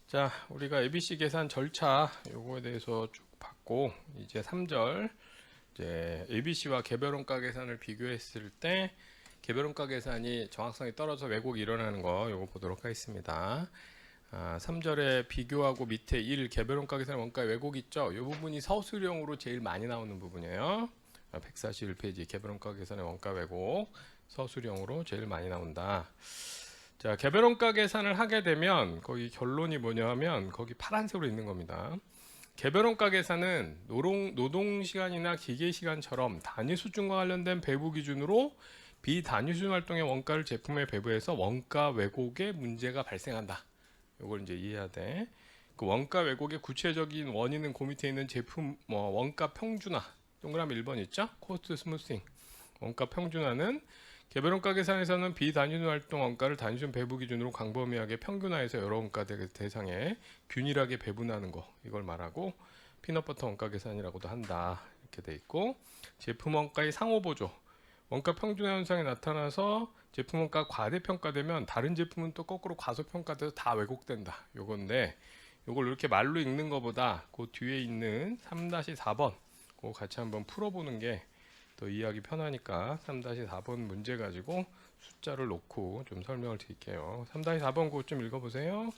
자, 우리가 ABC 계산 절차 요거에 대해서 쭉 봤고, 이제 3절 이제 ABC와 개별원가 계산을 비교했을 때 개별원가 계산이 정확성이 떨어져 왜곡이 일어나는 거 요거 보도록 하겠습니다. 3절에 비교하고 밑에 1 개별원가 계산 원가의 왜곡 있죠? 이 부분이 서술형으로 제일 많이 나오는 부분이에요. 141페이지 개별원가 계산의 원가 왜곡 서술형으로 제일 많이 나온다. 자, 개별원가 계산을 하게 되면 거기 결론이 뭐냐 하면 거기 파란색으로 있는 겁니다. 개별원가 계산은 노동시간이나 기계시간처럼 단위수준과 관련된 배부 기준으로 비단위수준 활동의 원가를 제품에 배부해서 원가 왜곡의 문제가 발생한다. 이걸 이제 이해해야 돼. 그 원가 왜곡의 구체적인 원인은 그 밑에 있는 제품 원가 평준화 동그라미 1번 있죠? 코스트 스무싱. 원가 평준화는 개별원가 계산에서는 비단위순 활동 원가를 단위순 배부 기준으로 광범위하게 평균화해서 여러 원가 대상에 균일하게 배분하는 거, 이걸 말하고 피넛버터 원가 계산이라고도 한다, 이렇게 돼 있고, 제품 원가의 상호보조, 원가 평준화 현상이 나타나서 제품 원가 과대평가되면 다른 제품은 또 거꾸로 과소평가돼서 다 왜곡된다, 요건데 요걸 이렇게 말로 읽는 것보다 그 뒤에 있는 3-4번 그거 같이 한번 풀어보는 게 또 이해하기 편하니까 3-4번 문제 가지고 숫자를 놓고 좀 설명을 드릴게요. 3-4번 그거 좀 읽어보세요.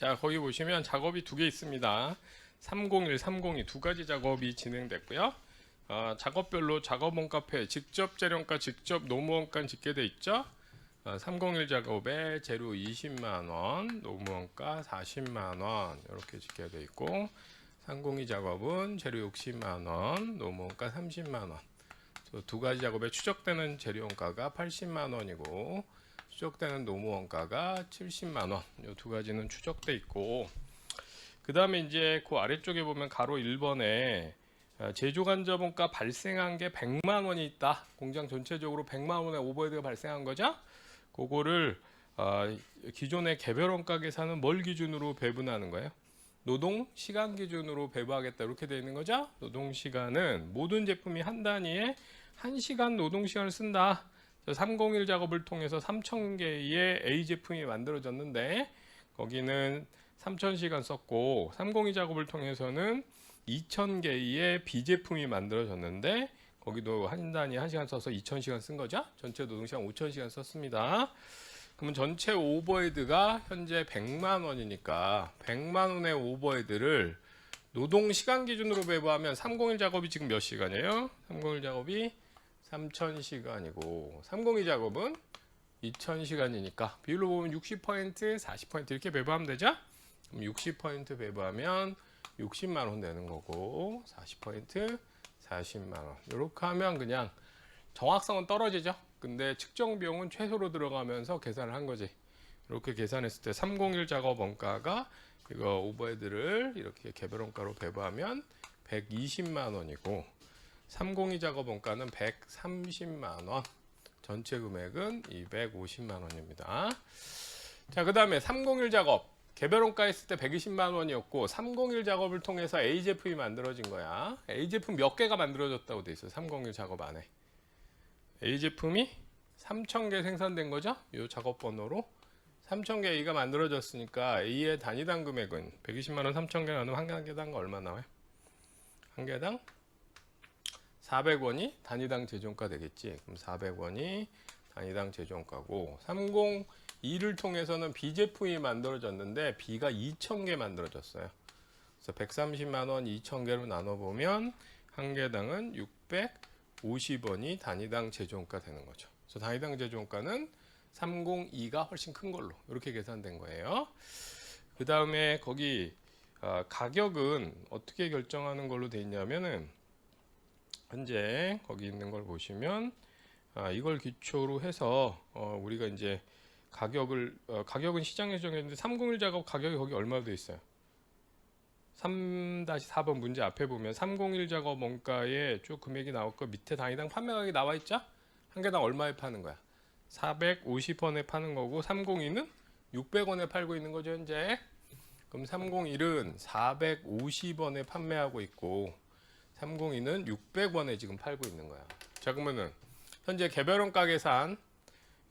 자, 거기 보시면 작업이 두 개 있습니다. 301, 302 두 가지 작업이 진행됐고요. 작업별로 작업 원가표 직접 재료원가, 직접 노무원가 집계돼 있죠. 301 작업에 재료 20만원, 노무원가 40만원 이렇게 집계돼 있고, 302 작업은 재료 60만원, 노무원가 30만원. 두 가지 작업에 추적되는 재료원가가 80만원이고 추적되는 노무 원가가 70만원. 이 두 가지는 추적돼 있고, 그 다음에 이제 그 아래쪽에 보면 가로 1번에 제조 간접 원가 발생한 게 100만원이 있다. 공장 전체적으로 100만원의 오버헤드가 발생한 거죠. 그거를 기존의 개별 원가 계산은 뭘 기준으로 배분하는 거예요? 노동 시간 기준으로 배부하겠다, 이렇게 되어 있는 거죠. 노동 시간은 모든 제품이 한 단위에 1시간 노동 시간을 쓴다. 301 작업을 통해서 3000개의 A 제품이 만들어졌는데 거기는 3000시간 썼고, 302 작업을 통해서는 2000개의 B 제품이 만들어졌는데 거기도 한 단위 1시간 써서 2000시간 쓴 거죠. 전체 노동시간 5000시간 썼습니다. 그러면 전체 오버헤드가 현재 100만 원이니까 100만 원의 오버헤드를 노동시간 기준으로 배부하면 301 작업이 지금 몇 시간이에요? 301 작업이 3000시간이고 302 작업은 2000시간이니까 비율로 보면 60%, 40% 이렇게 배부하면 되죠? 그럼 60% 배부하면 60만 원 되는 거고 40% 40만 원. 이렇게 하면 그냥 정확성은 떨어지죠. 근데 측정 비용은 최소로 들어가면서 계산을 한 거지. 이렇게 계산했을 때 301 작업 원가가 이거 오버헤드를 이렇게 개별 원가로 배부하면 120만 원이고 302 작업 원가는 130만 원. 전체 금액은 250만 원입니다. 자, 그다음에 301 작업 개별 원가 했을 때 120만 원이었고 301 작업을 통해서 A 제품이 만들어진 거야. A 제품 몇 개가 만들어졌다고 돼 있어요. 301 작업 안에. A 제품이 3000개 생산된 거죠. 이 작업 번호로 3000개 A가 만들어졌으니까 A의 단위당 금액은 120만 원 3000개 나누면 한 개당 얼마 나와요? 한 개당 400원이 단위당 제조원가 되겠지. 그럼 400원이 단위당 제조원가고 302를 통해서는 B 제품이 만들어졌는데 B가 2000개 만들어졌어요. 그래서 130만 원 2000개로 나눠보면 한 개당은 650원이 단위당 제조원가 되는 거죠. 그래서 단위당 제조원가는 302가 훨씬 큰 걸로 이렇게 계산된 거예요. 그 다음에 거기 가격은 어떻게 결정하는 걸로 돼 있냐면은 현재 거기 있는 걸 보시면 이걸 기초로 해서 우리가 이제 가격은 시장 예정했는데 301 작업 가격이 거기 얼마 돼 있어요? 3-4번 문제 앞에 보면 301 작업 원가에 쭉 금액이 나왔고 밑에 단위당 판매 가격이 나와 있죠? 한 개당 얼마에 파는 거야? 450원에 파는 거고 302는 600원에 팔고 있는 거죠 현재. 그럼 301은 450원에 판매하고 있고 302는 600원에 지금 팔고 있는 거야. 자, 그러면은 현재 개별원가 계산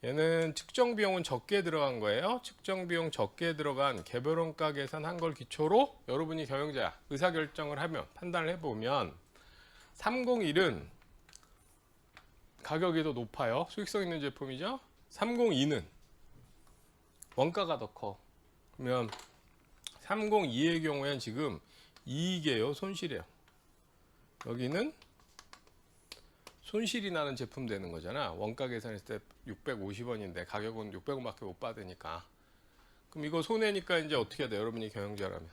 얘는 측정 비용은 적게 들어간 거예요. 측정 비용 적게 들어간 개별원가 계산한 걸 기초로 여러분이 경영자야 의사결정을 하면 판단을 해보면 301은 가격이 더 높아요. 수익성 있는 제품이죠. 302는 원가가 더 커. 그러면 302의 경우에는 지금 이익이에요, 손실이에요. 여기는 손실이 나는 제품 되는 거잖아. 원가 계산했을 때 650원인데 가격은 600원밖에 못 받으니까. 그럼 이거 손해니까 이제 어떻게 해야 돼? 여러분이 경영자라면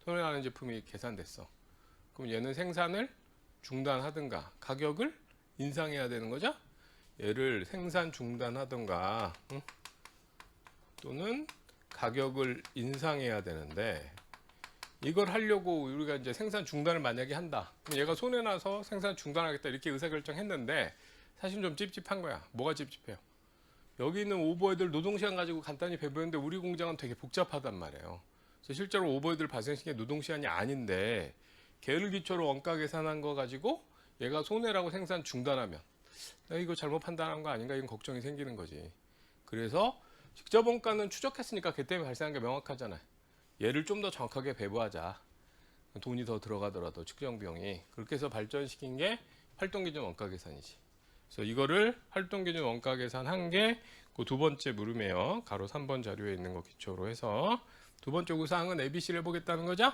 손해나는 제품이 계산됐어. 그럼 얘는 생산을 중단하든가 가격을 인상해야 되는 거죠. 얘를 생산 중단하든가 또는 가격을 인상해야 되는데 이걸 하려고 우리가 이제 생산 중단을 만약에 한다. 그럼 얘가 손해나서 생산 중단하겠다 이렇게 의사결정했는데 사실 좀 찝찝한 거야. 뭐가 찝찝해요? 여기 있는 오버헤드를 노동시간 가지고 간단히 배부했는데 우리 공장은 되게 복잡하단 말이에요. 그래서 실제로 오버헤드를 발생시킨 게 노동시간이 아닌데 걔를 기초로 원가 계산한 거 가지고 얘가 손해라고 생산 중단하면 내가 이거 잘못 판단한 거 아닌가 이런 걱정이 생기는 거지. 그래서 직접 원가는 추적했으니까 걔 때문에 발생한 게 명확하잖아요. 얘를 좀 더 정확하게 배부하자. 돈이 더 들어가더라도 측정 비용이 그렇게 해서 발전시킨 게 활동기준 원가 계산이지. 그래서 이거를 활동기준 원가 계산한 게 그 두 번째 물음이에요. 가로 3번 자료에 있는 거 기초로 해서 두 번째 구사항은 ABC를 해보겠다는 거죠.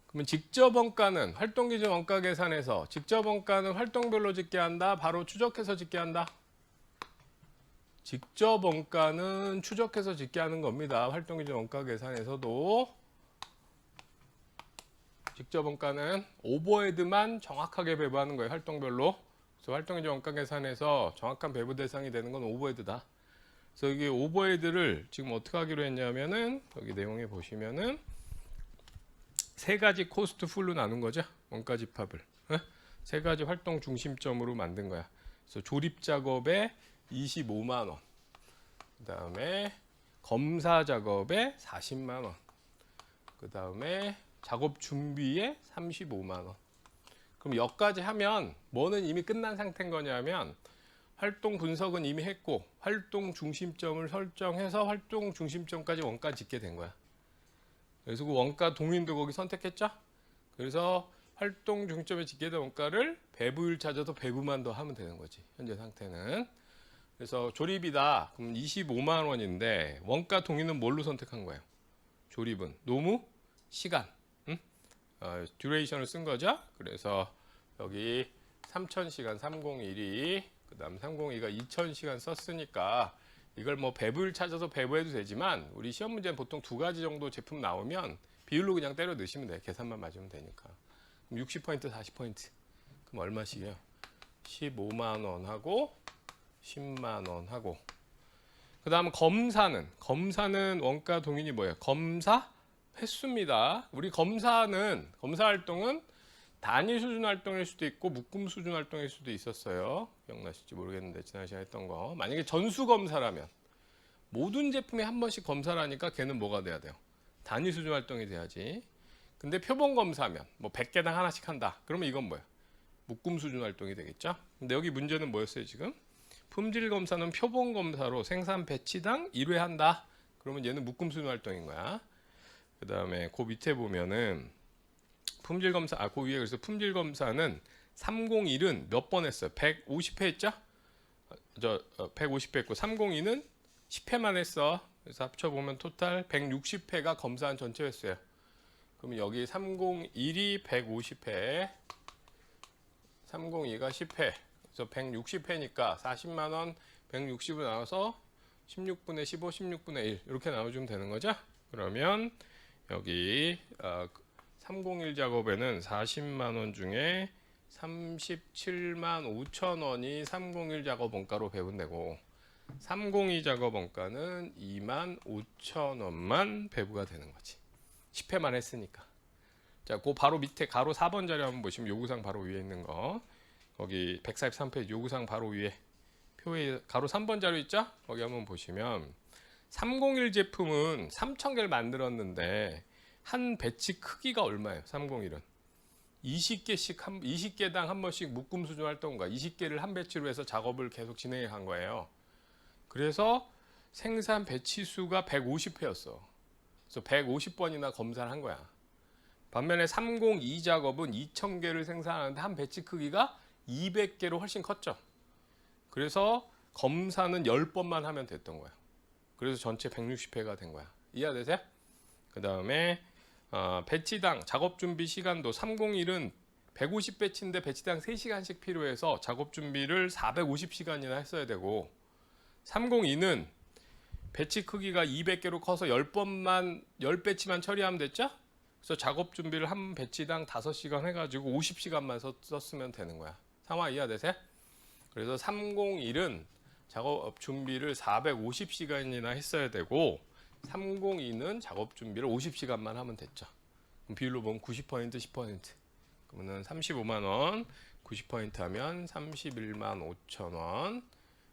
그러면 직접 원가는 활동기준 원가 계산에서 직접 원가는 활동별로 짓게 한다. 바로 추적해서 짓게 한다. 직접 원가는 추적해서 짓게 하는 겁니다. 활동기준 원가 계산에서도 직접 원가는 오버헤드만 정확하게 배부하는 거예요. 활동별로. 그래서 활동기준 원가 계산에서 정확한 배부 대상이 되는 건 오버헤드다. 그래서 여기 오버헤드를 지금 어떻게 하기로 했냐면은 여기 내용에 보시면은 세 가지 코스트 풀로 나눈 거죠. 원가 집합을. 세 가지 활동 중심점으로 만든 거야. 그래서 조립 작업에 25만 원. 그다음에 검사 작업에 40만 원. 그다음에 작업 준비에 35만 원. 그럼 여기까지 하면 뭐는 이미 끝난 상태인 거냐면 활동 분석은 이미 했고 활동 중심점을 설정해서 활동 중심점까지 원가 짓게 된 거야. 그래서 그 원가 동인도 거기 선택했죠. 그래서 활동 중점의 집계된 원가를 배부율 찾아서 배부만 더 하면 되는 거지. 현재 상태는. 그래서 조립이다. 그럼 25만 원인데 원가 동의는 뭘로 선택한 거예요? 조립은 노무, 시간, 듀레이션을 쓴 거죠. 그래서 여기 3000시간 301이 그다음 302가 2000시간 썼으니까 이걸 뭐 배부율 찾아서 배부해도 되지만 우리 시험 문제는 보통 두 가지 정도 제품 나오면 비율로 그냥 때려 넣으시면 돼. 계산만 맞으면 되니까. 그럼 60포인트, 40포인트. 그럼 얼마씩이에요? 15만 원 하고 10만 원 하고. 그다음 검사는 원가 동인이 뭐예요? 검사 횟수입니다. 우리 검사 활동은 단위 수준 활동일 수도 있고 묶음 수준 활동일 수도 있었어요. 기억나실지 모르겠는데 지난 시간에 했던 거. 만약에 전수 검사라면 모든 제품에 한 번씩 검사를 하니까 걔는 뭐가 돼야 돼요? 단위 수준 활동이 돼야지. 근데 표본 검사면 뭐 100개당 하나씩 한다. 그러면 이건 뭐예요? 묶음 수준 활동이 되겠죠? 근데 여기 문제는 뭐였어요, 지금? 품질 검사는 표본 검사로 생산 배치당 1회 한다. 그러면 얘는 묶음 수준 활동인 거야. 그다음에 그 밑에 보면은 품질 검사 그 위에 그래서 품질 검사는 301은 몇 번 했어요? 150회 했죠? 150회 했고 302는 10회만 했어. 그래서 합쳐 보면 토탈 160회가 검사한 전체 횟수예요. 그럼 여기 301이 150회, 302가 10회. 그래서 160회니까 40만 원 160을 나눠서 16분의 15, 16분의 1 이렇게 나눠주면 되는 거죠? 그러면 여기 301 작업에는 40만 원 중에 37만 5천 원이 301 작업 원가로 배분되고 302 작업 원가는 2만 5천 원만 배부가 되는 거지. 10회만 했으니까. 자, 그 바로 밑에 가로 4번 자료 한번 보시면 요구사항 바로 위에 있는 거. 거기 143페이지 요구사항 바로 위에 표에 가로 3번 자료 있죠? 거기 한번 보시면 301 제품은 3,000개를 만들었는데 한 배치 크기가 얼마예요? 301은 20개당 한 번씩 묶음 수준 활동과 20개를 한 배치로 해서 작업을 계속 진행해 간 거예요. 그래서 생산 배치 수가 150회였어. 그래서 150번이나 검사를 한 거야. 반면에 302 작업은 2,000개를 생산하는데 한 배치 크기가 200개로 훨씬 컸죠. 그래서 검사는 10번만 하면 됐던 거야. 그래서 전체 160회가 된 거야. 이해되세요? 그 다음에 배치당 작업 준비 시간도 301은 150 배치인데 배치당 3시간씩 필요해서 작업 준비를 450시간이나 했어야 되고 302는 배치 크기가 200개로 커서 10배치만 처리하면 됐죠? 그래서 작업 준비를 한 배치당 5시간 해가지고 50시간만 썼으면 되는 거야. 상황 이해되세요? 그래서 301은 작업 준비를 450시간이나 했어야 되고 302는 작업 준비를 50시간만 하면 됐죠. 그럼 비율로 보면 90%, 10%. 그러면 35만 원, 90% 하면 31만 5천 원,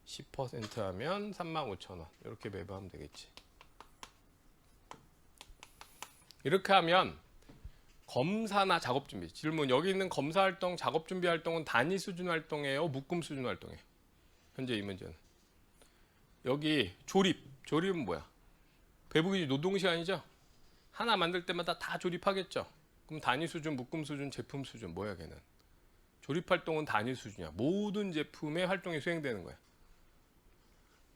10% 하면 3만 5천 원. 이렇게 배부하면 되겠지. 이렇게 하면 검사나 작업 준비. 질문. 여기 있는 검사 활동, 작업 준비 활동은 단위 수준 활동이에요? 묶음 수준 활동이에요? 현재 이 문제는. 여기 조립은 뭐야? 배부기 노동 시간이죠? 하나 만들 때마다 다 조립하겠죠? 그럼 단위 수준, 묶음 수준, 제품 수준 뭐야 걔는? 조립 활동은 단위 수준이야. 모든 제품의 활동이 수행되는 거야.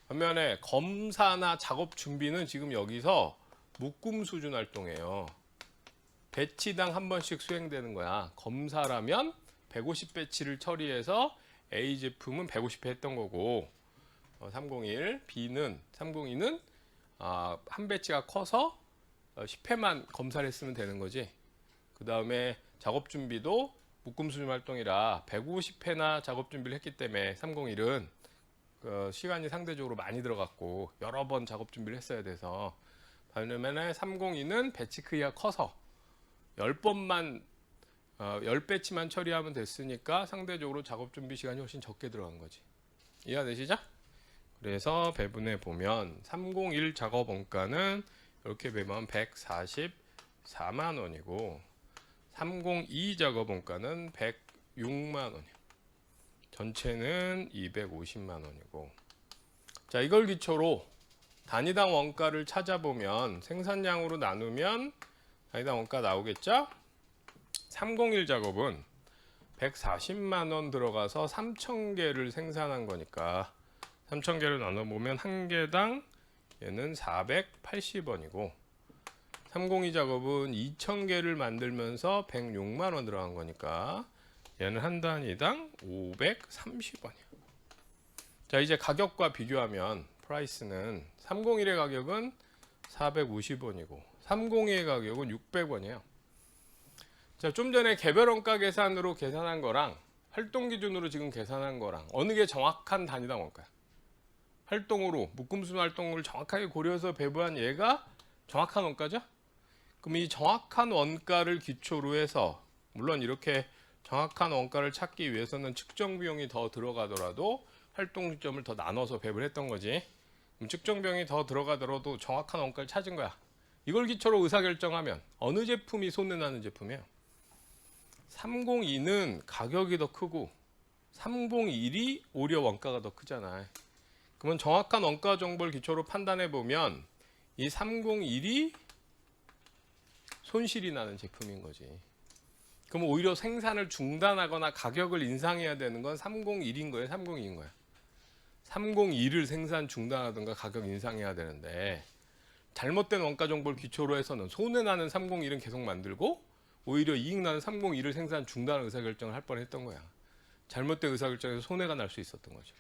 반면에 검사나 작업 준비는 지금 여기서 묶음 수준 활동이에요. 배치당 한 번씩 수행되는 거야. 검사라면 150배치를 처리해서 A 제품은 150회 했던 거고 301, B는 302는 한 배치가 커서 10회만 검사를 했으면 되는 거지. 그 다음에 작업 준비도 묶음 수준 활동이라 150회나 작업 준비를 했기 때문에 301은 시간이 상대적으로 많이 들어갔고 여러 번 작업 준비를 했어야 돼서 반면에 302는 배치 크기가 커서 10번만 10배치만 처리하면 됐으니까 상대적으로 작업 준비 시간이 훨씬 적게 들어간 거지. 이해되시죠? 그래서 배분해 보면 301 작업 원가는 이렇게 배분하면 144만 원이고 302 작업 원가는 106만 원이에요. 전체는 250만 원이고. 자, 이걸 기초로 단위당 원가를 찾아보면 생산량으로 나누면 단위당 원가 나오겠죠? 301 작업은 140만 원 들어가서 3,000개를 생산한 거니까 3,000개를 나눠보면 한 개당 얘는 480원이고 302 작업은 2,000개를 만들면서 106만 원 들어간 거니까 얘는 한 단위당 530원이야. 자, 이제 가격과 비교하면 프라이스는 301의 가격은 450원이고 302의 가격은 600원이에요. 자, 좀 전에 개별 원가 계산으로 계산한 거랑 활동 기준으로 지금 계산한 거랑 어느 게 정확한 단위당 원가야? 활동으로 묶음순 활동을 정확하게 고려해서 배부한 얘가 정확한 원가죠? 그럼 이 정확한 원가를 기초로 해서 물론 이렇게 정확한 원가를 찾기 위해서는 측정 비용이 더 들어가더라도 활동 시점을 더 나눠서 배분을 했던 거지. 그럼 측정 비용이 더 들어가더라도 정확한 원가를 찾은 거야. 이걸 기초로 의사결정하면 어느 제품이 손해나는 제품이에요? 302는 가격이 더 크고 301이 오히려 원가가 더 크잖아. 그러면 정확한 원가 정보를 기초로 판단해 보면 이 301이 손실이 나는 제품인 거지. 그럼 오히려 생산을 중단하거나 가격을 인상해야 되는 건 301인 거예요, 302인 거예요. 302를 생산 중단하든가 가격 인상해야 되는데 잘못된 원가 정보를 기초로 해서는 손해나는 301은 계속 만들고 오히려 이익나는 302를 생산 중단 의사결정을 할 뻔했던 거야. 잘못된 의사결정에서 손해가 날 수 있었던 거죠.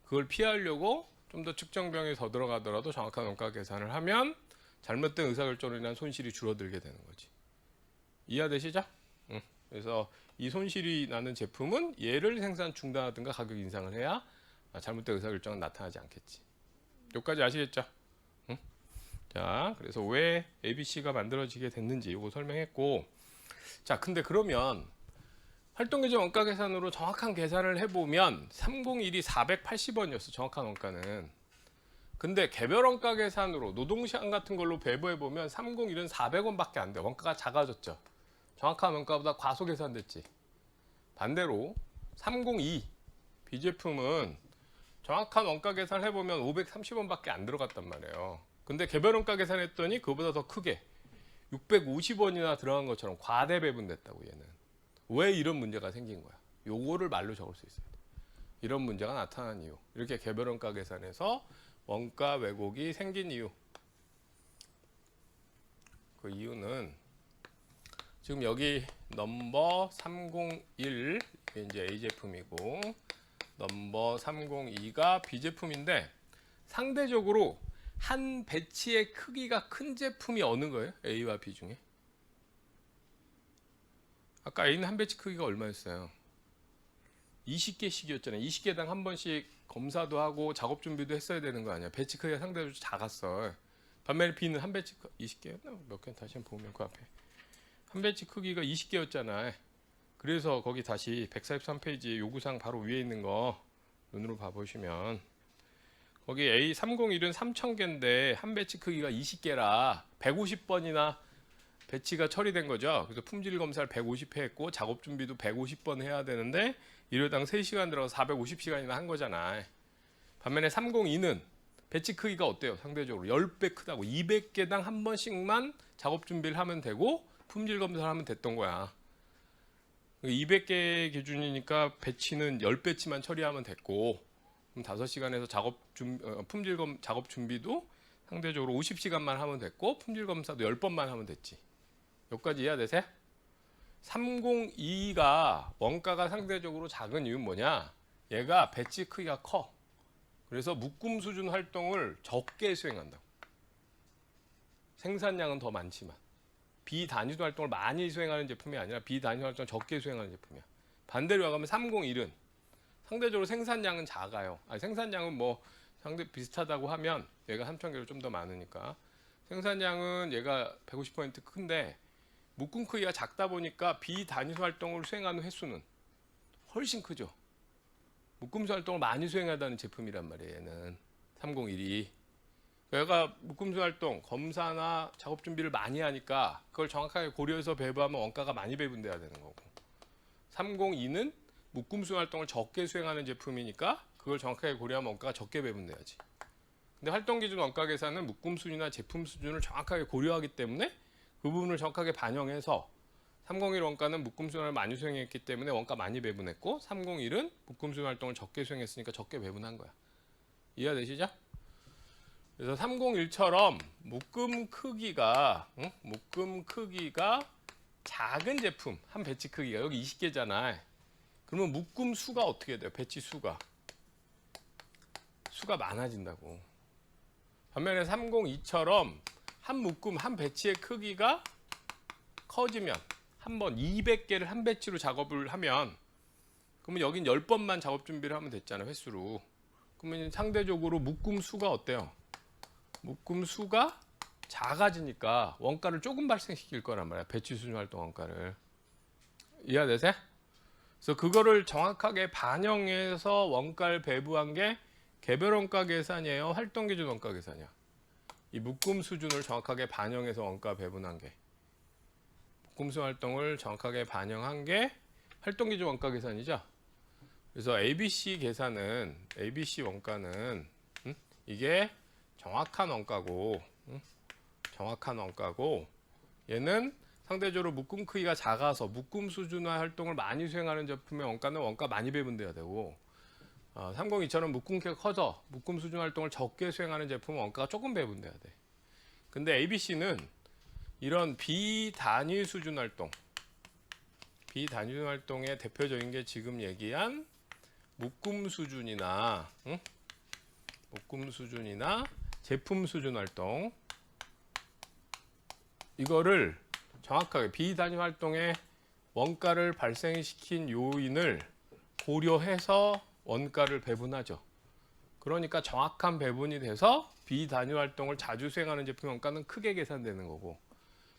그걸 피하려고 좀 더 측정 비용이 더 들어가더라도 정확한 원가 계산을 하면 잘못된 의사결정으로 인한 손실이 줄어들게 되는 거지. 이해되시죠? 응. 그래서 이 손실이 나는 제품은 얘를 생산 중단하든가 가격 인상을 해야 잘못된 의사결정은 나타나지 않겠지. 여기까지 아시겠죠? 응? 자, 그래서 왜 ABC가 만들어지게 됐는지 이거 설명했고, 자, 근데 그러면 활동기준 원가 계산으로 정확한 계산을 해보면 301이 480원이었어, 정확한 원가는. 근데 개별 원가 계산으로 노동시간 같은 걸로 배부해보면 301은 400원밖에 안 돼. 원가가 작아졌죠. 정확한 원가보다 과소 계산됐지. 반대로 302 B제품은 정확한 원가 계산을 해보면 530원밖에 안 들어갔단 말이에요. 근데 개별 원가 계산했더니 그거보다 더 크게 650원이나 들어간 것처럼 과대 배분됐다고. 얘는 왜 이런 문제가 생긴 거야? 요거를 말로 적을 수 있어요. 이런 문제가 나타난 이유, 이렇게 개별 원가 계산에서 원가 왜곡이 생긴 이유. 그 이유는 지금 여기 넘버 301 이제 A 제품이고 넘버 302가 B 제품인데 상대적으로 한 배치의 크기가 큰 제품이 어느 거예요? A와 B 중에? 아까 A는 한 배치 크기가 얼마였어요? 20개씩이었잖아요. 20개당 한 번씩 검사도 하고 작업 준비도 했어야 되는 거 아니야. 배치 크기가 상대적으로 작았어. 반면에 B는 한 배치 20개였나? 몇 개 다시 한번 보면 그 앞에 한 배치 크기가 20개였잖아. 그래서 거기 다시 143페이지 요구사항 바로 위에 있는 거 눈으로 봐보시면 거기 A301은 3000개인데 한 배치 크기가 20개라 150번이나 배치가 처리된 거죠. 그래서 품질 검사를 150회 했고 작업 준비도 150번 해야 되는데 일요당 3시간 들어서 450시간이나 한 거잖아. 반면에 302는 배치 크기가 어때요? 상대적으로 10배 크다고. 200개당 한 번씩만 작업 준비를 하면 되고 품질 검사를 하면 됐던 거야. 200개 기준이니까 배치는 10배치만 처리하면 됐고 그럼 5시간에서 작업 준비도 상대적으로 50시간만 하면 됐고 품질 검사도 10번만 하면 됐지. 여기까지 이해되세요? 302가 원가가 상대적으로 작은 이유는 뭐냐? 얘가 배치 크기가 커. 그래서 묶음 수준 활동을 적게 수행한다. 생산량은 더 많지만 비단위도 활동을 많이 수행하는 제품이 아니라 비단위도 활동을 적게 수행하는 제품이야. 반대로 가면 301은 상대적으로 생산량은 작아요. 생산량은 뭐 상대 비슷하다고 하면 얘가 3,000개로 좀 더 많으니까 생산량은 얘가 150% 큰데 묶음 크기가 작다 보니까 비단위소 활동을 수행하는 횟수는 훨씬 크죠. 묶음수 활동을 많이 수행하다는 제품이란 말이에요. 얘는 301이. 얘가 묶음수 활동, 검사나 작업 준비를 많이 하니까 그걸 정확하게 고려해서 배부하면 원가가 많이 배분돼야 되는 거고 302는 묶음수 활동을 적게 수행하는 제품이니까 그걸 정확하게 고려하면 원가가 적게 배분돼야지. 근데 활동기준 원가 계산은 묶음 수준이나 제품 수준을 정확하게 고려하기 때문에 그 부분을 정확하게 반영해서 301 원가는 묶음 수준을 많이 수행했기 때문에 원가 많이 배분했고 301은 묶음 수준 활동을 적게 수행했으니까 적게 배분한 거야. 이해되시죠? 그래서 301처럼 묶음 크기가 작은 제품 한 배치 크기가 여기 20개잖아. 그러면 묶음 수가 어떻게 돼요? 배치 수가 많아진다고. 반면에 302처럼 한 묶음 한 배치의 크기가 커지면 한 번 200개를 한 배치로 작업을 하면 그러면 여긴 10번만 작업 준비를 하면 됐잖아요. 횟수로. 그러면 상대적으로 묶음 수가 어때요? 묶음 수가 작아지니까 원가를 조금 발생시킬 거란 말이야. 배치 수준 활동 원가를. 이해되세요? 그래서 그거를 정확하게 반영해서 원가를 배부한 게 개별 원가 계산이에요? 활동 기준 원가 계산이야? 이 묶음 수준을 정확하게 반영해서 원가 배분한 게 묶음 수 활동을 정확하게 반영한 게 활동 기준 원가 계산이죠. 그래서 ABC 계산은 ABC 원가는 이게 정확한 원가고 얘는 상대적으로 묶음 크기가 작아서 묶음 수준화 활동을 많이 수행하는 제품의 원가는 원가 많이 배분돼야 되고 302처럼 묶음 크기가 커져 묶음 수준 활동을 적게 수행하는 제품은 원가가 조금 배분돼야 돼. 근데 ABC는 이런 비단위 수준 활동의 대표적인 게 지금 얘기한 묶음 수준이나 제품 수준 활동 이거를 정확하게 비단위 활동의 원가를 발생시킨 요인을 고려해서 원가를 배분하죠. 그러니까 정확한 배분이 돼서 비단위 활동을 자주 수행하는 제품 원가는 크게 계산되는 거고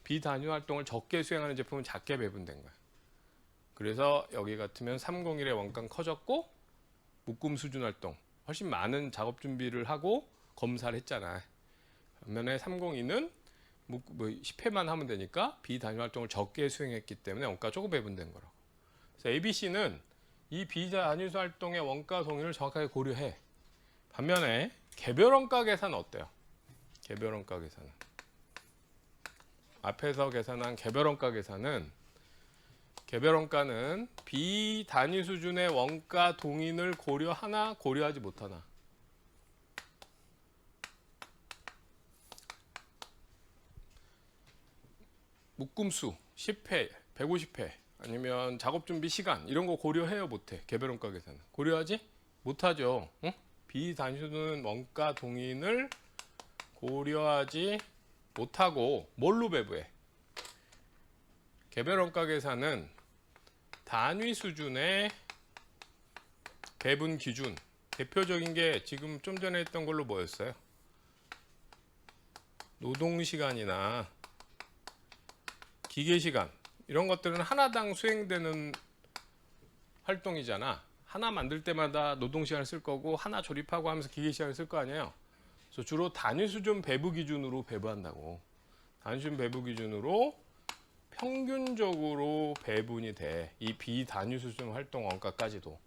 비단위 활동을 적게 수행하는 제품은 작게 배분된 거야. 그래서 여기 같으면 301의 원가는 커졌고 묶음 수준 활동 훨씬 많은 작업 준비를 하고 검사를 했잖아. 반면에 302는 10회만 하면 되니까 비단위 활동을 적게 수행했기 때문에 원가가 조금 배분된 거라고. 그래서 ABC는 이 비단위 활동의 원가 동의를 정확하게 고려해. 반면에 개별 원가 계산은 어때요? 개별 원가 계산은 앞에서 계산한 개별 원가 계산은 개별 원가는 비단위 수준의 원가 동인을 고려하나 고려하지 못하나. 묶음수 10회, 150회 아니면 작업 준비 시간 이런 거 고려해요 못해? 개별 원가 계산은 고려하지? 못하죠. 응? 비단위 수준 원가 동인을 고려하지 못하고 뭘로 배부해? 개별 원가 계산은 단위 수준의 배분 기준 대표적인 게 지금 좀 전에 했던 걸로 뭐였어요? 노동시간이나 기계시간 이런 것들은 하나당 수행되는 활동이잖아. 하나 만들 때마다 노동시간을 쓸 거고 하나 조립하고 하면서 기계시간을 쓸 거 아니에요. 그래서 주로 단위 수준 배부 기준으로 배부한다고. 단위 수준 배부 기준으로 평균적으로 배분이 돼. 이 비단위 수준 활동 원가까지도.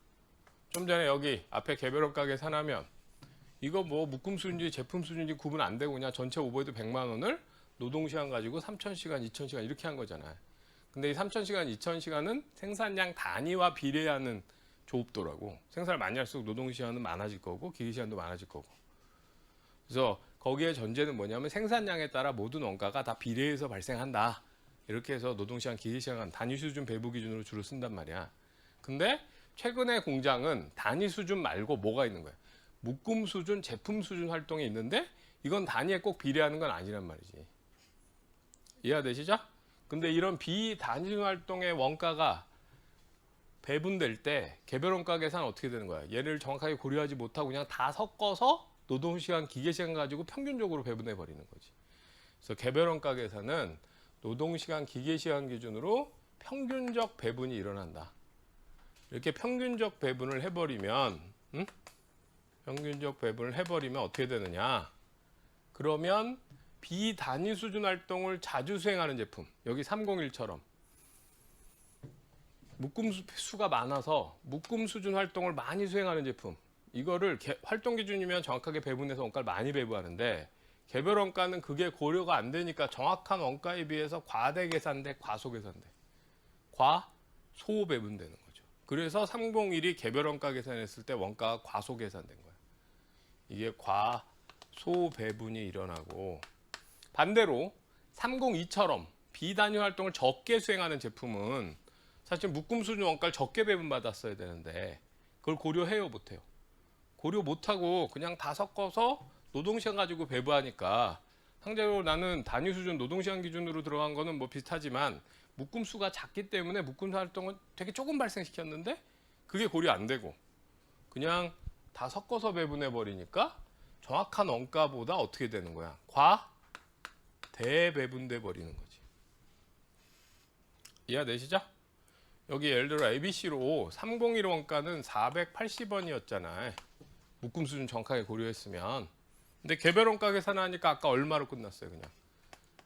좀 전에 여기 앞에 개별 원가 계산하면 이거 뭐 묶음 수준인지 제품 수준인지 구분 안 되고 그냥 전체 오버헤드 100만 원을 노동시간 가지고 3,000시간, 2,000시간 이렇게 한 거잖아요. 근데 이 3,000시간, 2,000시간은 생산량 단위와 비례하는 조업도라고. 생산을 많이 할수록 노동시간은 많아질 거고 기계시간도 많아질 거고. 그래서 거기에 전제는 뭐냐면 생산량에 따라 모든 원가가 다 비례해서 발생한다. 이렇게 해서 노동시간, 기계시간 단위 수준 배부 기준으로 주로 쓴단 말이야. 근데 최근에 공장은 단위 수준 말고 뭐가 있는 거야? 묶음 수준, 제품 수준 활동이 있는데 이건 단위에 꼭 비례하는 건 아니란 말이지. 이해되시죠? 근데 이런 비단위 활동의 원가가 배분될 때 개별 원가 계산은 어떻게 되는 거야? 얘를 정확하게 고려하지 못하고 그냥 다 섞어서 노동시간, 기계시간 가지고 평균적으로 배분해 버리는 거지. 그래서 개별 원가 계산은 노동시간, 기계시간 기준으로 평균적 배분이 일어난다. 이렇게 평균적 배분을 해버리면 어떻게 되느냐? 그러면 비단위 수준 활동을 자주 수행하는 제품, 여기 301처럼 묶음 수가 많아서 묶음 수준 활동을 많이 수행하는 제품, 이거를 활동 기준이면 정확하게 배분해서 원가를 많이 배부하는데 개별 원가는 그게 고려가 안 되니까 정확한 원가에 비해서 과대 계산돼, 과소 계산돼. 과소 배분되는 거죠. 그래서 301이 개별 원가 계산했을 때 원가가 과소 계산된 거예요. 이게 과소 배분이 일어나고, 반대로 302처럼 비단위 활동을 적게 수행하는 제품은 사실 묶음 수준 원가를 적게 배분받았어야 되는데 그걸 고려해요, 못해요? 고려 못하고 그냥 다 섞어서 노동시간 가지고 배부하니까 상대적으로 나는 단위 수준 노동시간 기준으로 들어간 거는 뭐 비슷하지만 묶음 수가 작기 때문에 묶음 활동은 되게 조금 발생시켰는데 그게 고려 안 되고 그냥 다 섞어서 배분해 버리니까 정확한 원가보다 어떻게 되는 거야? 과대배분돼 버리는 거지. 이해되시죠? 여기 예를 들어 ABC로 301 원가는 480원이었잖아. 묶음 수준 정확하게 고려했으면. 근데 개별 원가 계산하니까 아까 얼마로 끝났어요? 그냥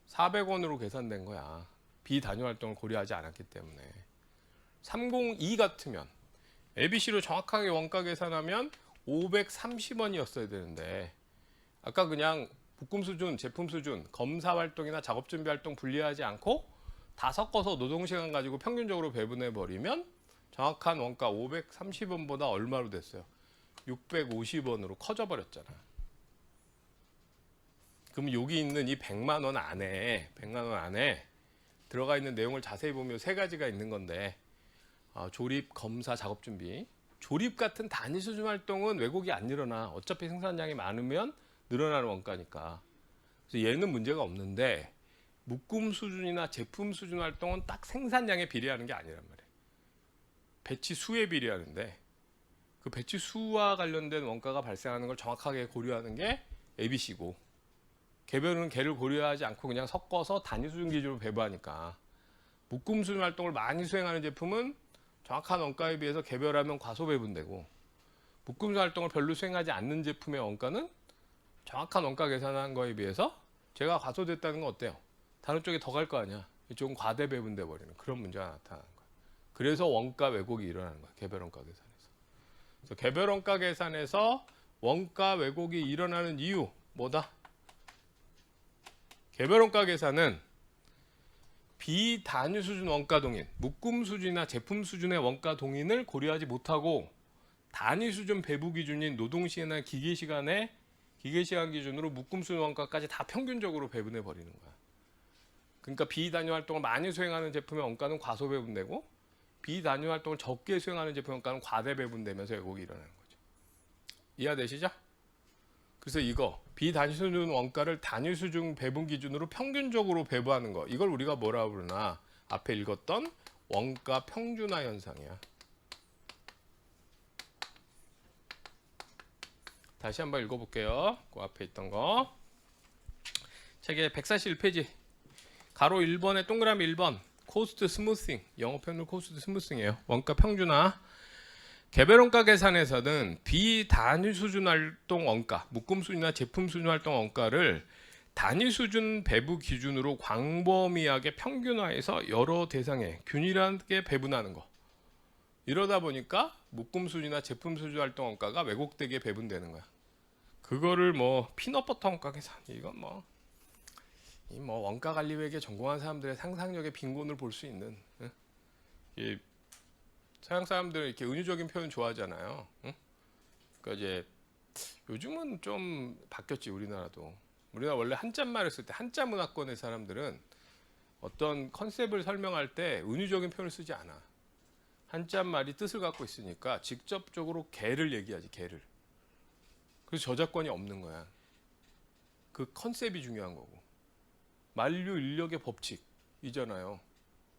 400원으로 계산된 거야. 비단위 활동을 고려하지 않았기 때문에. 302 같으면 ABC로 정확하게 원가 계산하면 530원이었어야 되는데 아까 그냥 묶음 수준, 제품 수준, 검사 활동이나 작업 준비 활동 분리하지 않고 다 섞어서 노동시간 가지고 평균적으로 배분해 버리면 정확한 원가 530원보다 얼마로 됐어요? 650원으로 커져 버렸잖아. 그럼 여기 있는 이 100만 원 안에 들어가 있는 내용을 자세히 보면 세 가지가 있는 건데 조립, 검사, 작업 준비. 조립 같은 단위 수준 활동은 왜곡이 안 일어나. 어차피 생산량이 많으면 늘어나는 원가니까. 그래서 얘는 문제가 없는데 묶음 수준이나 제품 수준 활동은 딱 생산량에 비례하는 게 아니란 말이에요. 배치 수에 비례하는데 그 배치 수와 관련된 원가가 발생하는 걸 정확하게 고려하는 게 ABC고 개별은 걔를 고려하지 않고 그냥 섞어서 단위 수준 기준으로 배부하니까 묶음 수준 활동을 많이 수행하는 제품은 정확한 원가에 비해서 개별하면 과소 배분되고 묶음 수준 활동을 별로 수행하지 않는 제품의 원가는 정확한 원가 계산한 거에 비해서 제가 과소됐다는 건 어때요? 다른 쪽에 더 갈 거 아니야. 이쪽은 과대 배분돼 버리는 그런 문제가 나타나는 거야. 그래서 원가 왜곡이 일어나는 거야. 개별 원가 계산에서. 그래서 개별 원가 계산에서 원가 왜곡이 일어나는 이유 뭐다? 개별 원가 계산은 비단위 수준 원가 동인, 묶음 수준이나 제품 수준의 원가 동인을 고려하지 못하고 단위 수준 배부 기준인 노동시간이나 기계시간 기준으로 묶음 수준 원가까지 다 평균적으로 배분해 버리는 거야. 그러니까 비단위 활동을 많이 수행하는 제품의 원가는 과소 배분되고 비단위 활동을 적게 수행하는 제품의 원가는 과대 배분되면서 왜곡이 일어나는 거죠. 이해되시죠? 그래서 이거 비단위 수준 원가를 단위 수준 배분 기준으로 평균적으로 배부하는 거, 이걸 우리가 뭐라고 부르나 앞에 읽었던 원가 평준화 현상이야. 다시 한번 읽어볼게요. 그 앞에 있던 거 책의 141페이지 가로 1번에 동그라미 1번 코스트 스무싱, 영어 표현으로 코스트 스무싱이에요. 원가 평준화. 개별 원가 계산에서는 비단위 수준 활동 원가, 묶음 수준이나 제품 수준 활동 원가를 단위 수준 배부 기준으로 광범위하게 평균화해서 여러 대상에 균일하게 배분하는 거. 이러다 보니까 묶음 수준이나 제품 수준 활동 원가가 왜곡되게 배분되는 거야. 그거를 뭐 피넛버터 원가 계산, 이건 뭐 원가 관리 회계 전공한 사람들의 상상력의 빈곤을 볼 수 있는. 이 서양 사람들은 이렇게 은유적인 표현 좋아하잖아요. 그러니까 이제 요즘은 좀 바뀌었지. 우리나라도. 우리나라 원래 한자말을 쓸 때 한자 문화권의 사람들은 어떤 컨셉을 설명할 때 은유적인 표현을 쓰지 않아. 한자말이 뜻을 갖고 있으니까 직접적으로 개를 얘기하지. 개를. 그래서 저작권이 없는 거야. 그 컨셉이 중요한 거고. 만류 인력의 법칙이잖아요.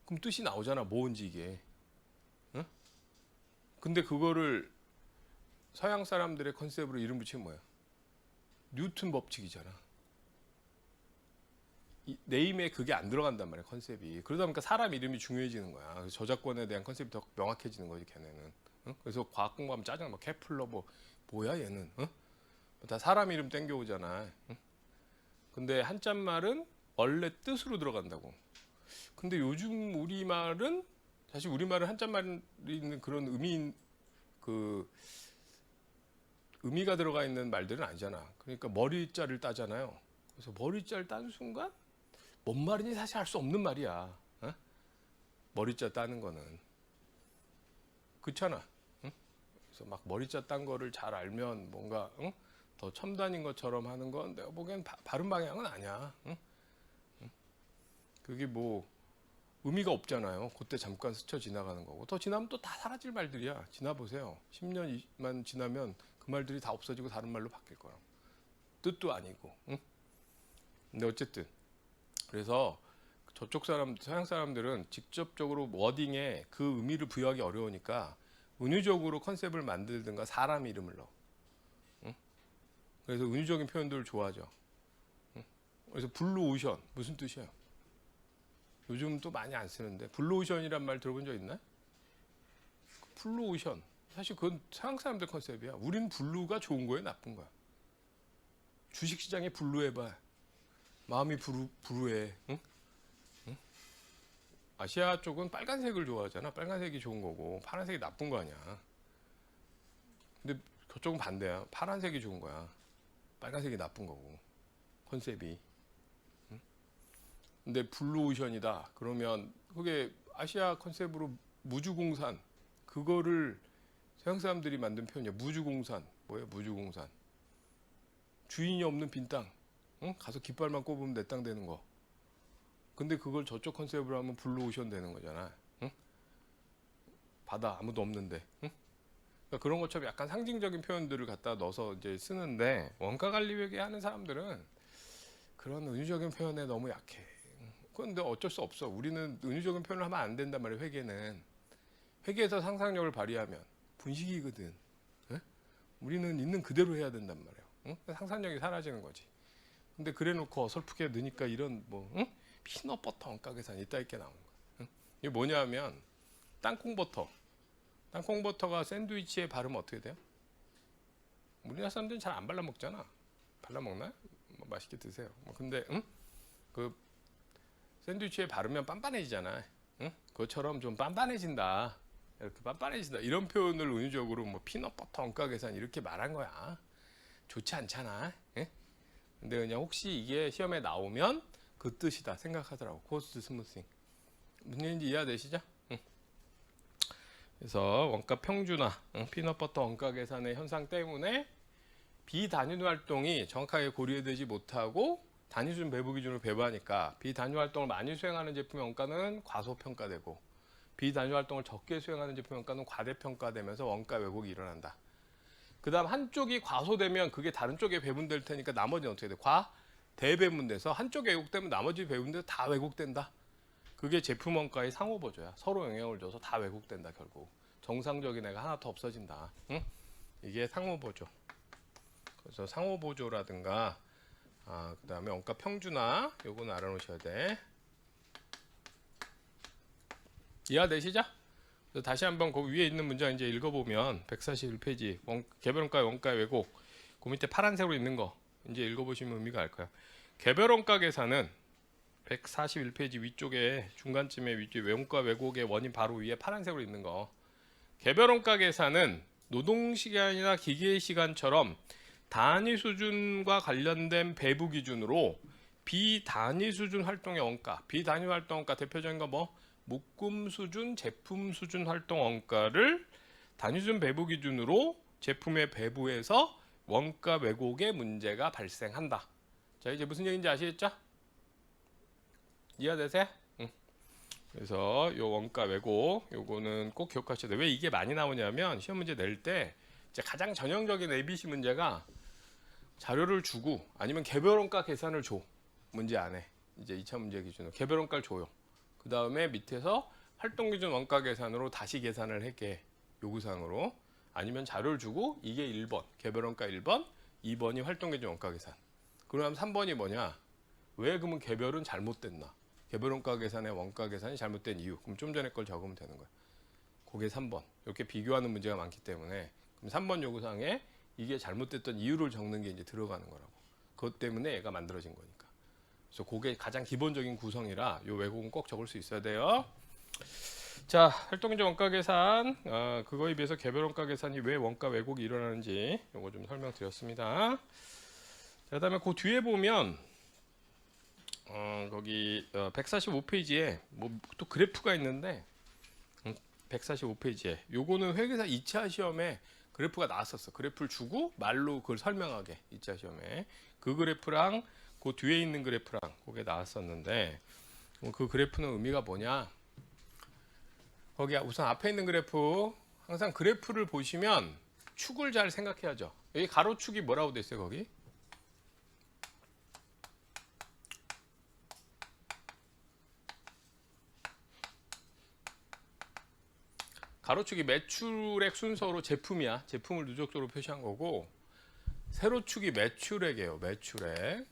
그럼 뜻이 나오잖아. 뭔지 이게. 응? 근데 그거를 서양 사람들의 컨셉으로 이름 붙이면 뭐야? 뉴턴 법칙이잖아. 이 네임에 그게 안 들어간단 말이야. 컨셉이. 그러다 보니까 사람 이름이 중요해지는 거야. 그래서 저작권에 대한 컨셉이 더 명확해지는 거지 걔네는. 응? 그래서 과학 공부하면 짜증나. 뭐 케플러 뭐야 얘는. 응? 다 사람 이름 땡겨오잖아. 응? 근데 한자말은 원래 뜻으로 들어간다고. 근데 요즘 우리말은 사실 우리말은 한자말이 있는 그런 의미가 들어가 있는 말들은 아니잖아. 그러니까 머리자를 따잖아요. 그래서 머리자를 딴 순간 뭔 말인지 사실 알 수 없는 말이야. 어? 머리자 따는 거는. 그렇잖아. 응? 그래서 막 머리자 딴 거를 잘 알면 뭔가 응? 더 첨단인 것처럼 하는 건 내가 보기엔 바른 방향은 아니야. 응? 그게 뭐 의미가 없잖아요. 그때 잠깐 스쳐 지나가는 거고 더 지나면 또 다 사라질 말들이야. 지나보세요. 10년만 지나면 그 말들이 다 없어지고 다른 말로 바뀔 거야. 뜻도 아니고. 응? 근데 어쨌든 그래서 저쪽 사람, 서양 사람들은 직접적으로 워딩에 그 의미를 부여하기 어려우니까 은유적으로 컨셉을 만들든가 사람 이름을 넣어. 응? 그래서 은유적인 표현들을 좋아하죠. 응? 그래서 블루 오션 무슨 뜻이야? 요즘 또 많이 안 쓰는데 블루 오션이란 말 들어본 적 있나? 블루 오션 사실 그건 서양 사람들 컨셉이야. 우린 블루가 좋은 거야, 나쁜 거야? 주식시장에 블루해봐. 마음이 불우해. 응? 아시아 쪽은 빨간색을 좋아하잖아. 빨간색이 좋은 거고 파란색이 나쁜 거 아니야. 근데 그쪽은 반대야. 파란색이 좋은 거야. 빨간색이 나쁜 거고 컨셉이. 응? 근데 블루오션이다. 그러면 그게 아시아 컨셉으로 무주공산 그거를 서양 사람들이 만든 표현이야. 무주공산 뭐예요? 무주공산 주인이 없는 빈 땅. 응? 가서 깃발만 꼽으면 내 땅 되는 거. 근데 그걸 저쪽 컨셉으로 하면 블루오션 되는 거잖아. 응? 바다 아무도 없는데. 응? 그러니까 그런 것처럼 약간 상징적인 표현들을 갖다 넣어서 이제 쓰는데 원가 관리 회계 하는 사람들은 그런 은유적인 표현에 너무 약해. 그런데 어쩔 수 없어. 우리는 은유적인 표현을 하면 안 된단 말이야. 회계는 회계에서 상상력을 발휘하면 분식이거든. 응? 우리는 있는 그대로 해야 된단 말이야. 응? 상상력이 사라지는 거지. 근데 그래놓고 어설프게 넣으니까 이런 뭐 응? 피넛버터 원가 계산 이따 있게 나오는 거야. 응? 이게 뭐냐면 땅콩버터. 땅콩버터가 샌드위치에 바르면 어떻게 돼요? 우리나라 사람들은 잘 안 발라 먹잖아. 발라 먹나? 뭐 맛있게 드세요. 뭐 근데 응? 그 샌드위치에 바르면 빤빤해지잖아. 응? 그것처럼 좀 빤빤해진다. 이렇게 빤빤해진다. 이런 표현을 은유적으로 뭐 피넛버터 원가 계산 이렇게 말한 거야. 좋지 않잖아. 응? 근데 그냥 혹시 이게 시험에 나오면 그 뜻이다 생각하더라고. 코스트 스무싱. 무슨 얘기인지 이해되시죠? 응. 그래서 원가 평준화, 피넛버터 원가 계산의 현상 때문에 비단위 활동이 정확하게 고려되지 못하고 단위 수준 배부 기준으로 배부하니까 비단위 활동을 많이 수행하는 제품의 원가는 과소평가되고 비단위 활동을 적게 수행하는 제품의 원가는 과대평가되면서 원가 왜곡이 일어난다. 그 다음 한쪽이 과소되면 그게 다른 쪽에 배분될 테니까 나머지는 어떻게 돼? 과대배분돼서 한쪽에 왜곡되면 나머지 배분돼서 다 왜곡된다. 그게 제품 원가의 상호보조야. 서로 영향을 줘서 다 왜곡된다. 결국 정상적인 애가 하나 더 없어진다. 응? 이게 상호보조. 그래서 상호보조라든가 그 다음에 원가 평준화 요거는 알아놓으셔야 돼. 이해되시죠? 다시 한번 그 위에 있는 문장 이제 읽어보면 141페이지 개별원가의 원가 왜곡 그 밑에 파란색으로 있는 거 이제 읽어보시면 의미가 알 거야. 개별원가 계산은 141페이지 위쪽에 중간쯤에 위쪽에 원가 왜곡의 원인 바로 위에 파란색으로 있는 거. 개별원가 계산은 노동시간이나 기계시간처럼 단위 수준과 관련된 배부 기준으로 비단위 수준 활동의 원가, 비단위 활동 원가 대표적인 거 뭐 묶음 수준, 제품 수준 활동 원가를 단위 수준 배부 기준으로 제품의 배부에서 원가 왜곡의 문제가 발생한다. 자, 이제 무슨 얘기인지 아시겠죠? 이해되세요? 응. 그래서 요 원가 왜곡 요거는 꼭 기억하셔야 돼요. 왜 이게 많이 나오냐면 시험 문제 낼 때 이제 가장 전형적인 ABC 문제가 자료를 주고 아니면 개별원가 계산을 줘. 문제 안에 이제 2차 문제 기준으로 개별원가를 줘요. 그 다음에 밑에서 활동기준 원가 계산으로 다시 계산을 할게. 요구사항으로. 아니면 자료를 주고 이게 1번 개별원가 1번 2번이 활동기준 원가 계산. 그럼 3번이 뭐냐? 왜 그러면 개별은 잘못됐나? 개별원가 계산의 원가 계산이 잘못된 이유. 그럼 좀 전에 걸 적으면 되는 거야. 그게 3번. 이렇게 비교하는 문제가 많기 때문에 그럼 3번 요구사항에 이게 잘못됐던 이유를 적는 게 이제 들어가는 거라고. 그것 때문에 얘가 만들어진 거니까. 그래서 그게 가장 기본적인 구성이라 요 왜곡은 꼭 적을 수 있어야 돼요. 자, 활동기준 원가 계산. 그거에 비해서 개별 원가 계산이 왜 원가 왜곡이 일어나는지 요거 좀 설명드렸습니다. 자, 그다음에 그 뒤에 보면 거기 145페이지에 뭐 또 그래프가 있는데 145페이지에 요거는 회계사 2차 시험에 그래프가 나왔었어. 그래프를 주고 말로 그걸 설명하게 2차 시험에 그 그래프랑 그 뒤에 있는 그래프랑 그게 나왔었는데 그 그래프는 의미가 뭐냐? 거기 우선 앞에 있는 그래프 항상 그래프를 보시면 축을 잘 생각해야죠. 여기 가로축이 뭐라고 돼 있어요, 거기? 가로축이 매출액 순서로 제품이야. 제품을 누적도로 표시한 거고 세로축이 매출액이에요. 매출액.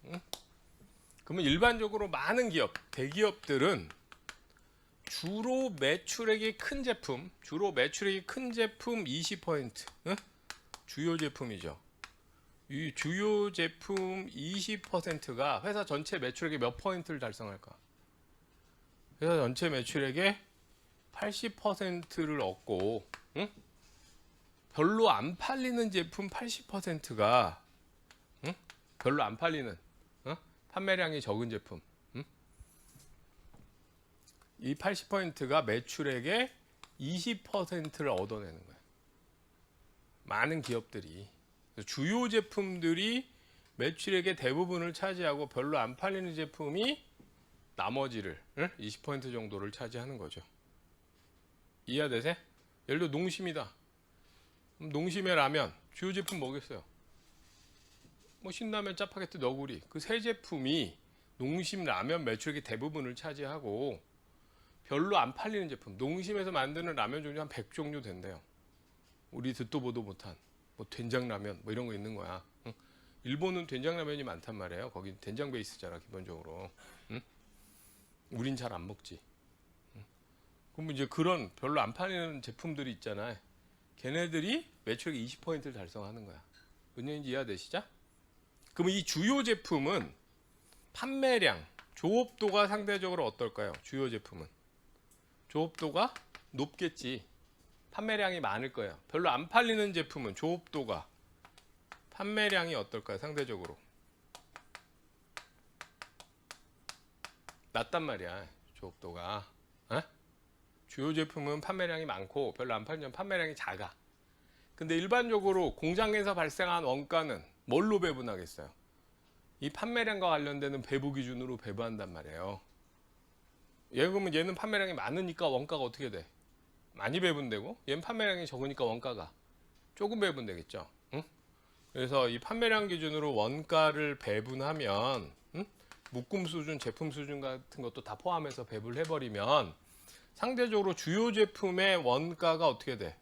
응? 그러면 일반적으로 많은 기업, 대기업들은 주로 매출액이 큰 제품, 20%, 응? 주요 제품이죠. 이 주요 제품 20%가 회사 전체 매출액의 몇 퍼센트를 달성할까? 회사 전체 매출액의 80%를 얻고, 응? 별로 안 팔리는 제품 80%가, 응? 별로 안 팔리는, 판매량이 적은 제품, 응? 이 80%가 매출액의 20%를 얻어내는 거야. 많은 기업들이. 주요 제품들이 매출액의 대부분을 차지하고 별로 안 팔리는 제품이 나머지를 20% 정도를 차지하는 거죠. 이해되세요? 예를 들어 농심이다. 농심의 라면 주요 제품 뭐겠어요? 뭐 신라면, 짜파게티, 너구리 그 세 제품이 농심 라면 매출액의 대부분을 차지하고 별로 안 팔리는 제품 농심에서 만드는 라면 종류 한 100종류 된대요. 우리 듣도 보도 못한 뭐 된장라면 뭐 이런 거 있는 거야. 응? 일본은 된장라면이 많단 말이에요. 거긴 된장 베이스잖아 기본적으로. 응? 우린 잘 안 먹지. 응? 그럼 이제 그런 별로 안 팔리는 제품들이 있잖아요. 걔네들이 매출액 20%를 달성하는 거야. 무슨 얘기인지 이해되시죠? 그럼 이 주요 제품은 판매량, 조업도가 상대적으로 어떨까요? 주요 제품은 조업도가 높겠지. 판매량이 많을 거예요. 별로 안 팔리는 제품은 조업도가 판매량이 어떨까요? 상대적으로 낮단 말이야. 조업도가. 에? 주요 제품은 판매량이 많고 별로 안 팔리면 판매량이 작아. 근데 일반적으로 공장에서 발생한 원가는 뭘로 배분하겠어요? 이 판매량과 관련되는 배부 기준으로 배부한단 말이에요. 그러면 얘는 판매량이 많으니까 원가가 어떻게 돼? 많이 배분되고 얘는 판매량이 적으니까 원가가 조금 배분되겠죠. 응? 그래서 이 판매량 기준으로 원가를 배분하면 묶음 수준, 제품 수준 같은 것도 다 포함해서 배분을 해버리면 상대적으로 주요 제품의 원가가 어떻게 돼?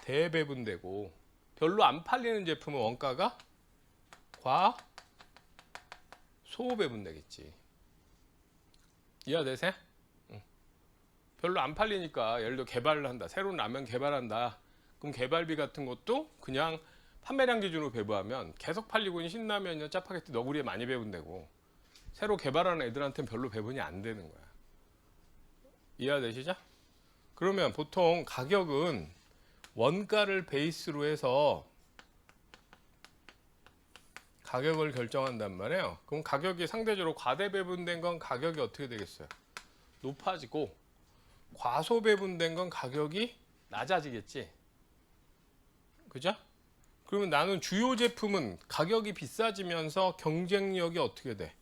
과대배분되고 별로 안 팔리는 제품은 원가가 과소배분되겠지. 이해되세요? 별로 안 팔리니까 예를 들어 개발을 한다. 새로운 라면 개발한다. 그럼 개발비 같은 것도 그냥 판매량 기준으로 배부하면 계속 팔리고 있는 신라면이나 짜파게티, 너구리에 많이 배분되고 새로 개발하는 애들한테는 별로 배분이 안 되는 거야. 이해되시죠? 그러면 보통 가격은 원가를 베이스로 해서 가격을 결정한단 말이에요. 그럼 가격이 상대적으로 과대배분된 건 가격이 어떻게 되겠어요? 높아지고 과소배분된 건 가격이 낮아지겠지. 그죠? 그러면 나는 주요 제품은 가격이 비싸지면서 경쟁력이 어떻게 돼?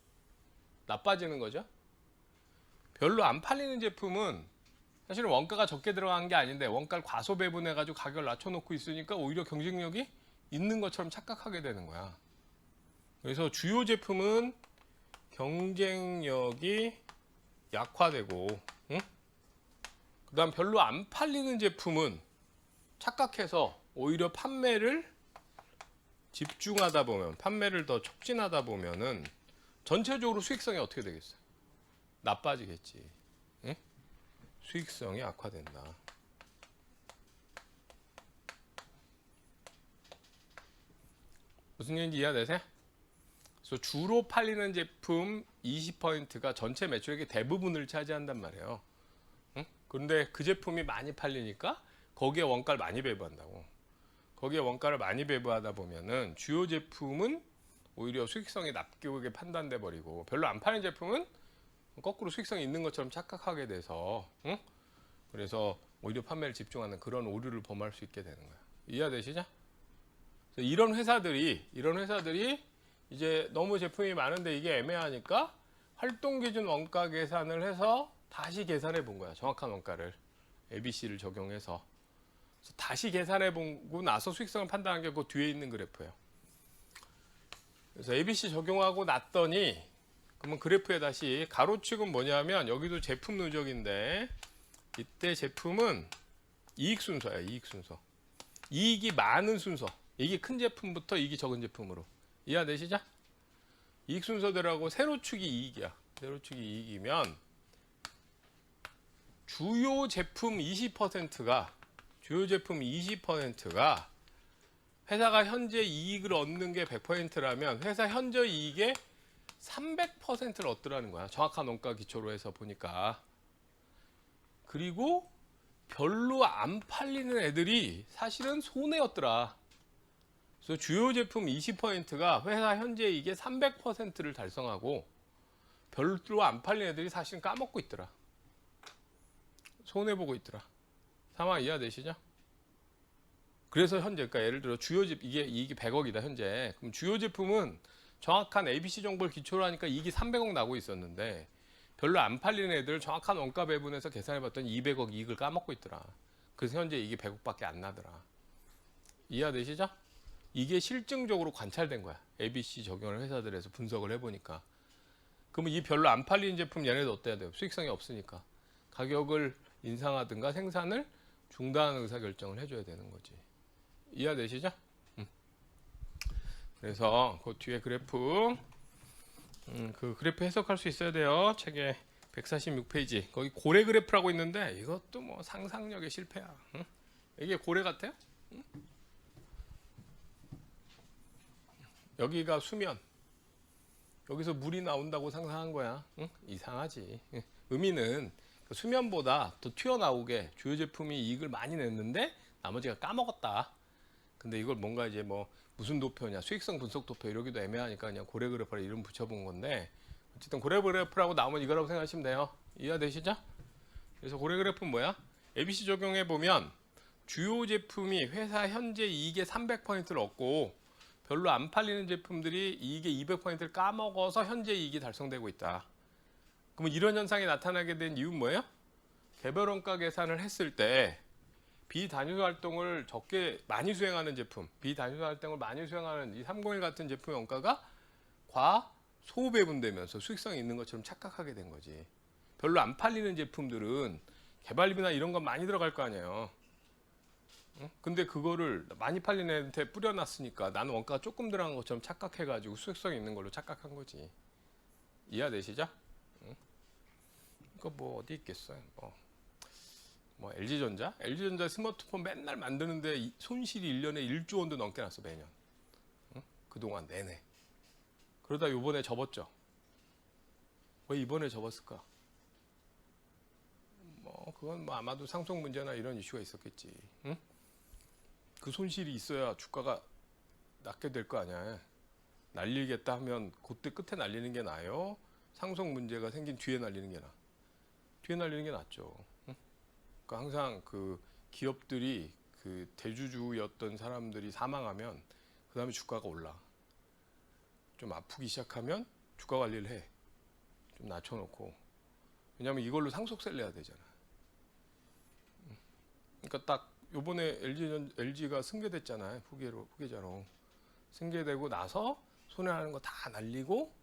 나빠지는 거죠. 별로 안 팔리는 제품은 사실은 원가가 적게 들어간 게 아닌데 원가를 과소배분해가지고 가격을 낮춰놓고 있으니까 오히려 경쟁력이 있는 것처럼 착각하게 되는 거야. 그래서 주요 제품은 경쟁력이 약화되고, 응? 그 다음 별로 안 팔리는 제품은 착각해서 오히려 판매를 집중하다 보면, 판매를 더 촉진하다 보면은 전체적으로 수익성이 어떻게 되겠어요? 나빠지겠지. 응? 수익성이 악화된다. 무슨 얘기인지 이해되세요? 그래서 주로 팔리는 제품 20%가 전체 매출액의 대부분을 차지한단 말이에요. 응? 그런데 그 제품이 많이 팔리니까 거기에 원가를 많이 배부한다고. 거기에 원가를 많이 배부하다 보면은 주요 제품은 오히려 수익성이 낮게 판단돼 버리고, 별로 안 파는 제품은 거꾸로 수익성이 있는 것처럼 착각하게 돼서, 응? 그래서 오히려 판매를 집중하는 그런 오류를 범할 수 있게 되는 거야. 이해되시죠? 이런 회사들이 이제 너무 제품이 많은데 이게 애매하니까 활동 기준 원가 계산을 해서 다시 계산해 본 거야. 정확한 원가를 ABC를 적용해서. 그래서 다시 계산해 보고 나서 수익성을 판단한 게 그 뒤에 있는 그래프예요. 그래서 ABC 적용하고 났더니, 그러면 그래프에 다시 가로축은 뭐냐면 여기도 제품 누적인데, 이때 제품은 이익 순서야. 이익 순서. 이익이 많은 순서. 이익이 큰 제품부터 이익이 적은 제품으로. 이해되시죠? 이익 순서대로하고 세로축이 이익이야. 세로축이 이익이면 주요 제품 20%가 회사가 현재 이익을 얻는 게 100%라면 회사 현재 이익의 300%를 얻더라는 거야. 정확한 원가 기초로 해서 보니까. 그리고 별로 안 팔리는 애들이 사실은 손해였더라. 그래서 주요 제품 20%가 회사 현재 이익의 300%를 달성하고 별로 안 팔리는 애들이 사실은 까먹고 있더라. 손해보고 있더라. 상황 이해되시죠? 그래서 현재, 그러니까 예를 들어 주요 제품, 이게 이익이 100억이다 현재. 그럼 주요 제품은 정확한 ABC 정보를 기초로 하니까 이익이 300억 나고 있었는데, 별로 안 팔리는 애들 정확한 원가 배분해서 계산해봤더니 200억 이익을 까먹고 있더라. 그래서 현재 이게 100억밖에 안 나더라. 이해되시죠? 이게 실증적으로 관찰된 거야. ABC 적용을 회사들에서 분석을 해보니까. 그러면 이 별로 안 팔리는 제품 얘네들 어때야 돼요? 수익성이 없으니까 가격을 인상하든가 생산을 중단하는 의사결정을 해줘야 되는 거지. 이해되시죠? 그래서 그 뒤에 그래프, 그 그래프 해석할 수 있어야 돼요. 책에 146페이지 거기 고래 그래프라고 있는데, 이것도 뭐 상상력의 실패야. 응? 이게 고래 같아요? 응? 여기가 수면, 여기서 물이 나온다고 상상한 거야. 응? 이상하지. 의미는 수면보다 더 튀어나오게 주요 제품이 이익을 많이 냈는데 나머지가 까먹었다. 근데 이걸 뭔가 이제 뭐 무슨 도표냐, 수익성 분석 도표 이러기도 애매하니까 그냥 고래 그래프라 이름 붙여본 건데, 어쨌든 고래 그래프라고 나오면 이거라고 생각하시면 돼요. 이해되시죠? 그래서 고래 그래프는 뭐야? ABC 적용해 보면 주요 제품이 회사 현재 이익의 300%를 얻고 별로 안 팔리는 제품들이 이익의 200%를 까먹어서 현재 이익이 달성되고 있다. 그러면 이런 현상이 나타나게 된 이유는 뭐예요? 개별 원가 계산을 했을 때 비단위소 활동을 적게 많이 수행하는 제품, 비단위소 활동을 많이 수행하는 이 301 같은 제품의 원가가 과소배분되면서 수익성이 있는 것처럼 착각하게 된 거지. 별로 안 팔리는 제품들은 개발비나 이런 건 많이 들어갈 거 아니에요. 응? 근데 그거를 많이 팔리는 애한테 뿌려놨으니까 나는 원가가 조금 들어간 것처럼 착각해가지고 수익성이 있는 걸로 착각한 거지. 이해되시죠? 응? 이거 뭐 어디 있겠어요? 뭐 LG전자 스마트폰 맨날 만드는데 손실이 1년에 1조 원도 넘게 났어 매년. 응? 그동안 내내. 그러다 요번에 접었죠. 왜 이번에 접었을까? 뭐 그건 뭐 아마도 상속 문제나 이런 이슈가 있었겠지. 응? 그 손실이 있어야 주가가 낮게 될 거 아니야. 날리겠다 하면 그때 끝에 날리는 게 나아요? 상속 문제가 생긴 뒤에 날리는 게 나아? 뒤에 날리는 게 낫죠. 응? 그러니까 항상 그 기업들이 그 대주주였던 사람들이 사망하면 그 다음에 주가가 올라. 좀 아프기 시작하면 주가 관리를 해. 좀 낮춰놓고. 왜냐면 이걸로 상속세를 내야 되잖아. 그러니까 딱 요번에 LG가 승계됐잖아요. 후계자로. 승계되고 나서 손해나는 거 다 날리고,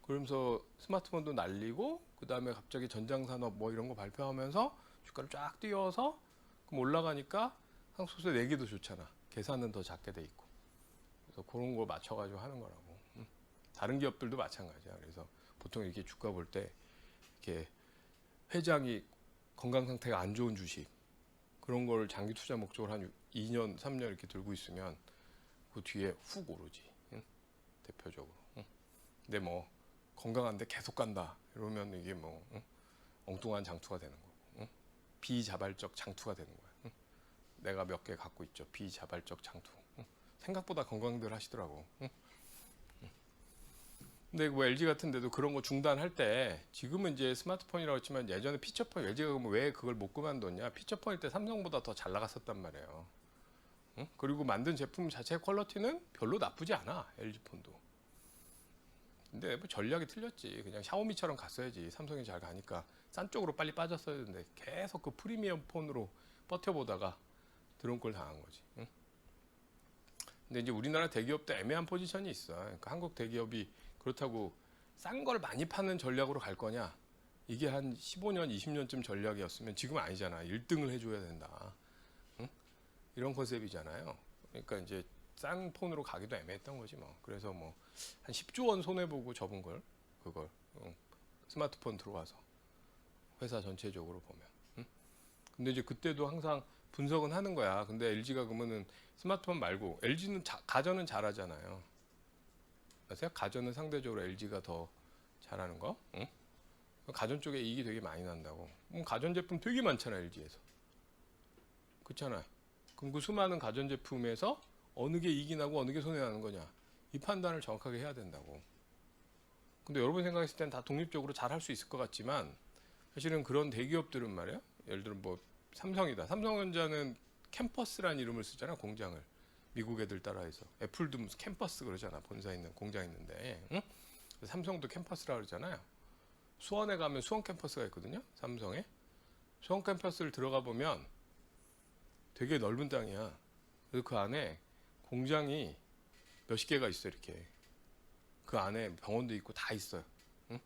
그러면서 스마트폰도 날리고, 그 다음에 갑자기 전장산업 뭐 이런 거 발표하면서 주가를 쫙 띄워서 그럼 올라가니까 상속세 내기도 좋잖아. 계산은 더 작게 돼 있고. 그래서 그런 거 맞춰가지고 하는 거라고. 다른 기업들도 마찬가지야. 그래서 보통 이렇게 주가 볼 때 이렇게 회장이 건강 상태가 안 좋은 주식, 그런 걸 장기 투자 목적으로 한 2년, 3년 이렇게 들고 있으면 그 뒤에 훅 오르지. 응? 대표적으로. 응? 근데 뭐 건강한데 계속 간다 이러면 이게 뭐 응? 엉뚱한 장투가 되는 거고, 응? 비자발적 장투가 되는 거야. 응? 내가 몇 개 갖고 있죠. 비자발적 장투. 응? 생각보다 건강들 하시더라고. 응? 근데 뭐 LG 같은 데도 그런 거 중단할 때 지금은 이제 스마트폰이라고 했지만 예전에 피처폰 LG가 그러면 왜 그걸 못 그만뒀냐? 피처폰일 때 삼성보다 더 잘 나갔었단 말이에요. 응? 그리고 만든 제품 자체 퀄리티는 별로 나쁘지 않아. LG 폰도. 근데 뭐 전략이 틀렸지. 그냥 샤오미처럼 갔어야지. 삼성이 잘 가니까 싼 쪽으로 빨리 빠졌어야 되는데 계속 그 프리미엄 폰으로 버텨보다가 드론 꼴 당한 거지. 응? 근데 이제 우리나라 대기업도 애매한 포지션이 있어. 그러니까 한국 대기업이 그렇다고 싼 걸 많이 파는 전략으로 갈 거냐? 이게 한 15년, 20년쯤 전략이었으면 지금 아니잖아. 1등을 해줘야 된다. 응? 이런 컨셉이잖아요. 그러니까 이제 싼 폰으로 가기도 애매했던 거지 뭐. 그래서 뭐 한 10조 원 손해 보고 접은 걸 그걸 응. 스마트폰 들어와서 회사 전체적으로 보면. 응? 근데 이제 그때도 항상 분석은 하는 거야. 근데 LG가 그러면은 스마트폰 말고 LG는 가전은 잘하잖아요. 아세요? 가전은 상대적으로 LG가 더 잘하는 거. 응? 가전 쪽에 이익이 되게 많이 난다고. 가전 제품 되게 많잖아 LG에서. 그렇잖아요. 그럼 그 수많은 가전 제품에서 어느 게 이익이 나고 어느 게 손해 나는 거냐? 이 판단을 정확하게 해야 된다고. 근데 여러분 생각했을 땐 다 독립적으로 잘 할 수 있을 것 같지만 사실은 그런 대기업들은 말이야. 예를 들어 뭐 삼성이다. 삼성전자는 캠퍼스라는 이름을 쓰잖아 공장을. 미국 애들 따라해서. 애플도 무슨 캠퍼스 그러잖아. 본사 있는 공장 있는데. 응? 삼성도 캠퍼스라 그러잖아요. 수원에 가면 수원 캠퍼스가 있거든요. 삼성에. 수원 캠퍼스를 들어가 보면 되게 넓은 땅이야. 그래서 그 안에 공장이 몇십 개가 있어 이렇게. 그 안에 병원도 있고 다 있어요. 응?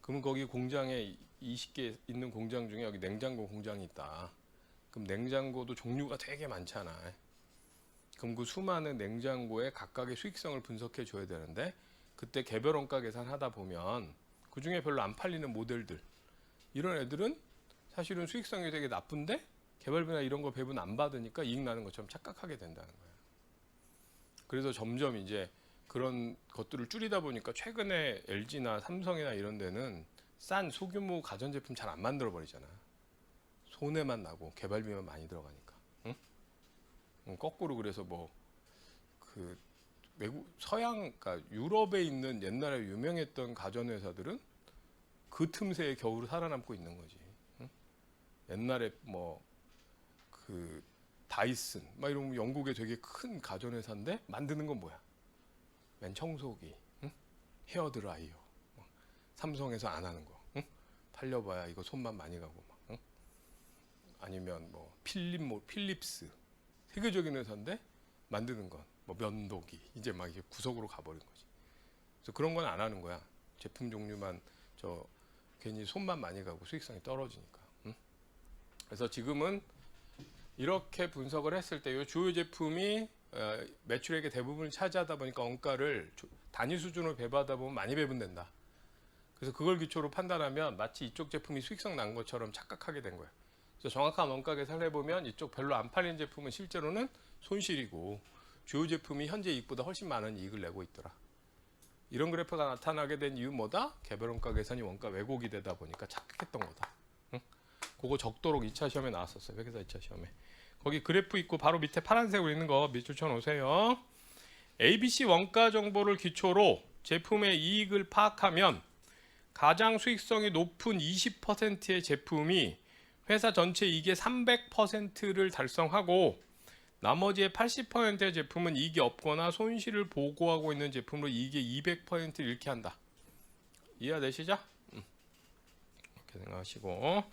그러면 거기 공장에 20개 있는 공장 중에 여기 냉장고 공장이 있다. 그럼 냉장고도 종류가 되게 많잖아. 그럼 그 수많은 냉장고의 각각의 수익성을 분석해 줘야 되는데 그때 개별 원가 계산하다 보면 그 중에 별로 안 팔리는 모델들 이런 애들은 사실은 수익성이 되게 나쁜데 개발비나 이런 거 배분 안 받으니까 이익 나는 것처럼 착각하게 된다는 거예요. 그래서 점점 이제 그런 것들을 줄이다 보니까 최근에 LG나 삼성이나 이런 데는 싼 소규모 가전제품 잘 안 만들어 버리잖아. 손해만 나고 개발비만 많이 들어가니까. 응? 거꾸로 그래서 뭐 그 외국 서양 그러니까 유럽에 있는 옛날에 유명했던 가전 회사들은 그 틈새에 겨우 살아남고 있는 거지. 응? 옛날에 뭐 그 다이슨 막 이런 영국의 되게 큰 가전 회사인데 만드는 건 뭐야? 맨 청소기, 응? 헤어 드라이어, 삼성에서 안 하는 거, 응? 팔려봐야 이거 손만 많이 가고 막, 응? 아니면 뭐 필립스 세계적인 회사인데 만드는 건 뭐 면도기 이제 막 이게 구석으로 가버린 거지. 그래서 그런 건 안 하는 거야. 제품 종류만 저 괜히 손만 많이 가고 수익성이 떨어지니까. 응? 그래서 지금은 이렇게 분석을 했을 때 이 주요 제품이 매출액의 대부분을 차지하다 보니까 원가를 단위 수준으로 배분하다 보면 많이 배분된다. 그래서 그걸 기초로 판단하면 마치 이쪽 제품이 수익성 난 것처럼 착각하게 된 거예요. 그래서 정확한 원가 계산을 해보면 이쪽 별로 안 팔린 제품은 실제로는 손실이고 주요 제품이 현재 이익보다 훨씬 많은 이익을 내고 있더라. 이런 그래프가 나타나게 된 이유 뭐다? 개별 원가 계산이 원가 왜곡이 되다 보니까 착각했던 거다. 응? 그거 적도록 2차 시험에 나왔었어요. 회계사 2차 시험에. 거기 그래프 있고 바로 밑에 파란색으로 있는 거 밑줄 쳐놓으세요. ABC 원가 정보를 기초로 제품의 이익을 파악하면 가장 수익성이 높은 20%의 제품이 회사 전체 이익의 300%를 달성하고 나머지의 80%의 제품은 이익이 없거나 손실을 보고하고 있는 제품으로 이익의 200%를 잃게 한다. 이해되시죠? 이렇게 생각하시고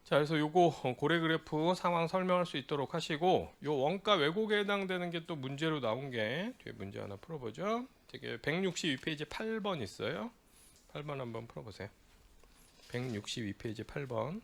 자 그래서 요거 고래 그래프 상황 설명할 수 있도록 하시고 요 원가 왜곡에 해당되는 게 또 문제로 나온 게 뒤에 문제 하나 풀어보죠. 되게 162페이지 8번 있어요. 8번 한번 풀어보세요. 162페이지 8번.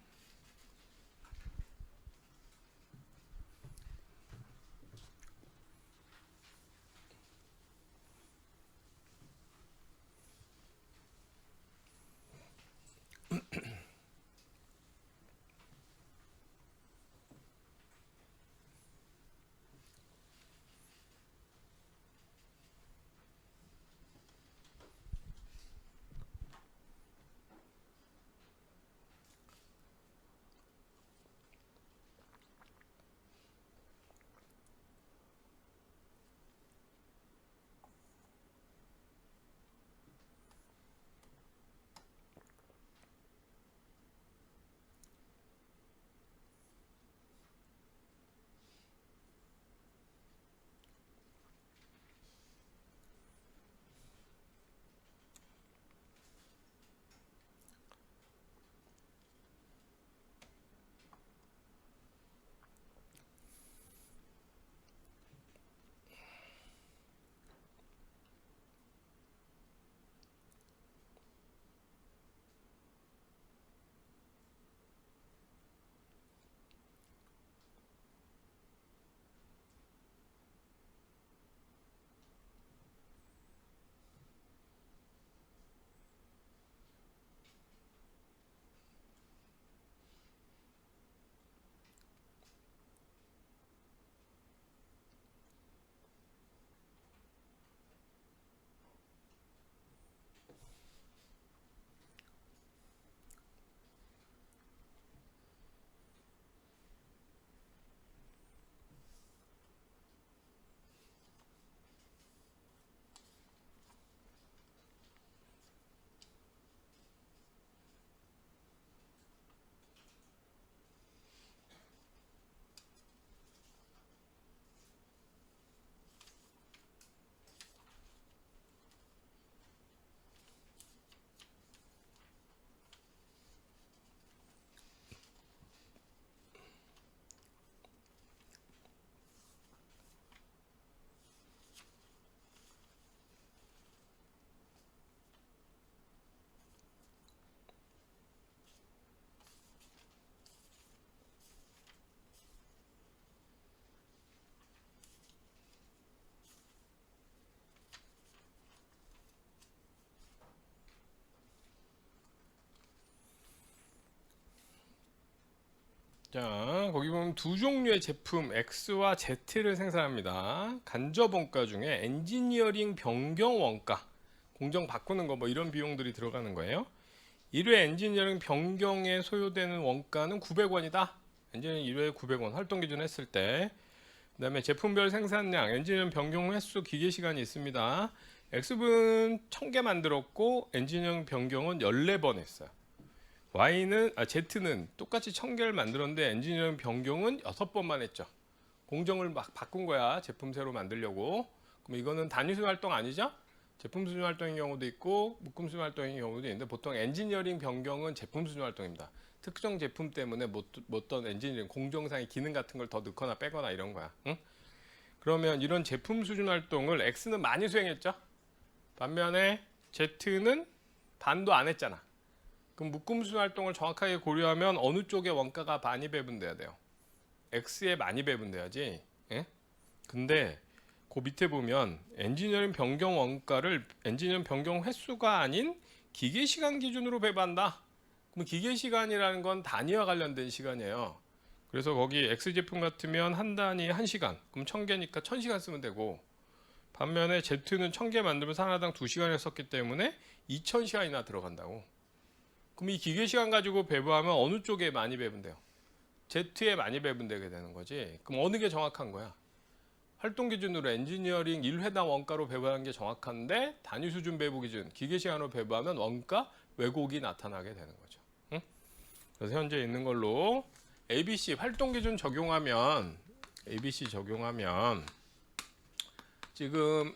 자, 거기 보면 두 종류의 제품 X와 Z를 생산합니다. 간접 원가 중에 엔지니어링 변경 원가, 공정 바꾸는 거 뭐 이런 비용들이 들어가는 거예요. 1회 엔지니어링 변경에 소요되는 원가는 900원이다. 엔지니어링 1회에 900원 활동 기준 했을 때. 그다음에 제품별 생산량, 엔지니어링 변경 횟수, 기계 시간이 있습니다. X분 1000개 만들었고 엔지니어링 변경은 14번 했어요. Z는 똑같이 1000개를 만들었는데 엔지니어링 변경은 6번만 했죠. 공정을 막 바꾼 거야. 제품 새로 만들려고. 그럼 이거는 단위 수준 활동 아니죠? 제품 수준 활동인 경우도 있고 묶음 수준 활동인 경우도 있는데 보통 엔지니어링 변경은 제품 수준 활동입니다. 특정 제품 때문에 어떤 엔지니어링 공정상의 기능 같은 걸 더 넣거나 빼거나 이런 거야. 응? 그러면 이런 제품 수준 활동을 X는 많이 수행했죠. 반면에 Z는 반도 안 했잖아. 그럼 묶음 수준 활동을 정확하게 고려하면 어느 쪽에 원가가 많이 배분돼야 돼요? X에 많이 배분돼야지. 예? 근데 그 밑에 보면 엔지니어링 변경 원가를 엔지니어링 변경 횟수가 아닌 기계 시간 기준으로 배분한다. 그럼 기계 시간이라는 건 단위와 관련된 시간이에요. 그래서 거기 X 제품 같으면 한 단위 1시간. 그럼 1000개니까 1000시간 쓰면 되고 반면에 Z는 1000개 만들면서 하나당 2시간을 썼기 때문에 2000시간이나 들어간다고. 그럼 이 기계 시간 가지고 배분하면 어느 쪽에 많이 배분돼요? Z에 많이 배분되게 되는 거지. 그럼 어느 게 정확한 거야? 활동 기준으로 엔지니어링 1회당 원가로 배분하는 게 정확한데 단위 수준 배분 기준 기계 시간으로 배분하면 원가 왜곡이 나타나게 되는 거죠. 응? 그래서 현재 있는 걸로 ABC 활동 기준 적용하면 ABC 적용하면 지금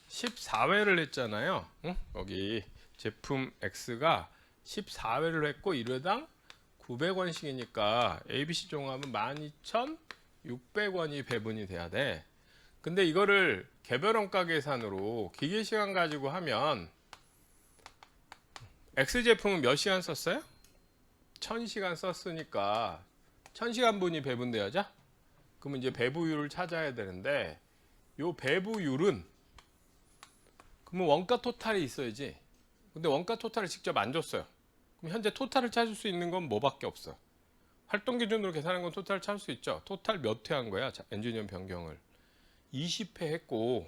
14회를 했잖아요. 응? 여기 제품 X가 14회를 했고 1회당 900원씩이니까 ABC 종합은 12,600원이 배분이 돼야 돼. 근데 이거를 개별 원가 계산으로 기계 시간 가지고 하면 X 제품은 몇 시간 썼어요? 1000시간 썼으니까 1000시간분이 배분돼야죠. 그러면 이제 배부율을 찾아야 되는데 요 배부율은 그러면 원가 토탈이 있어야지. 근데 원가 토탈을 직접 안 줬어요. 그럼 현재 토탈을 찾을 수 있는 건 뭐밖에 없어? 활동 기준으로 계산한 건 토탈을 찾을 수 있죠. 토탈 몇 회 한 거야? 엔지니어링 변경을 20회 했고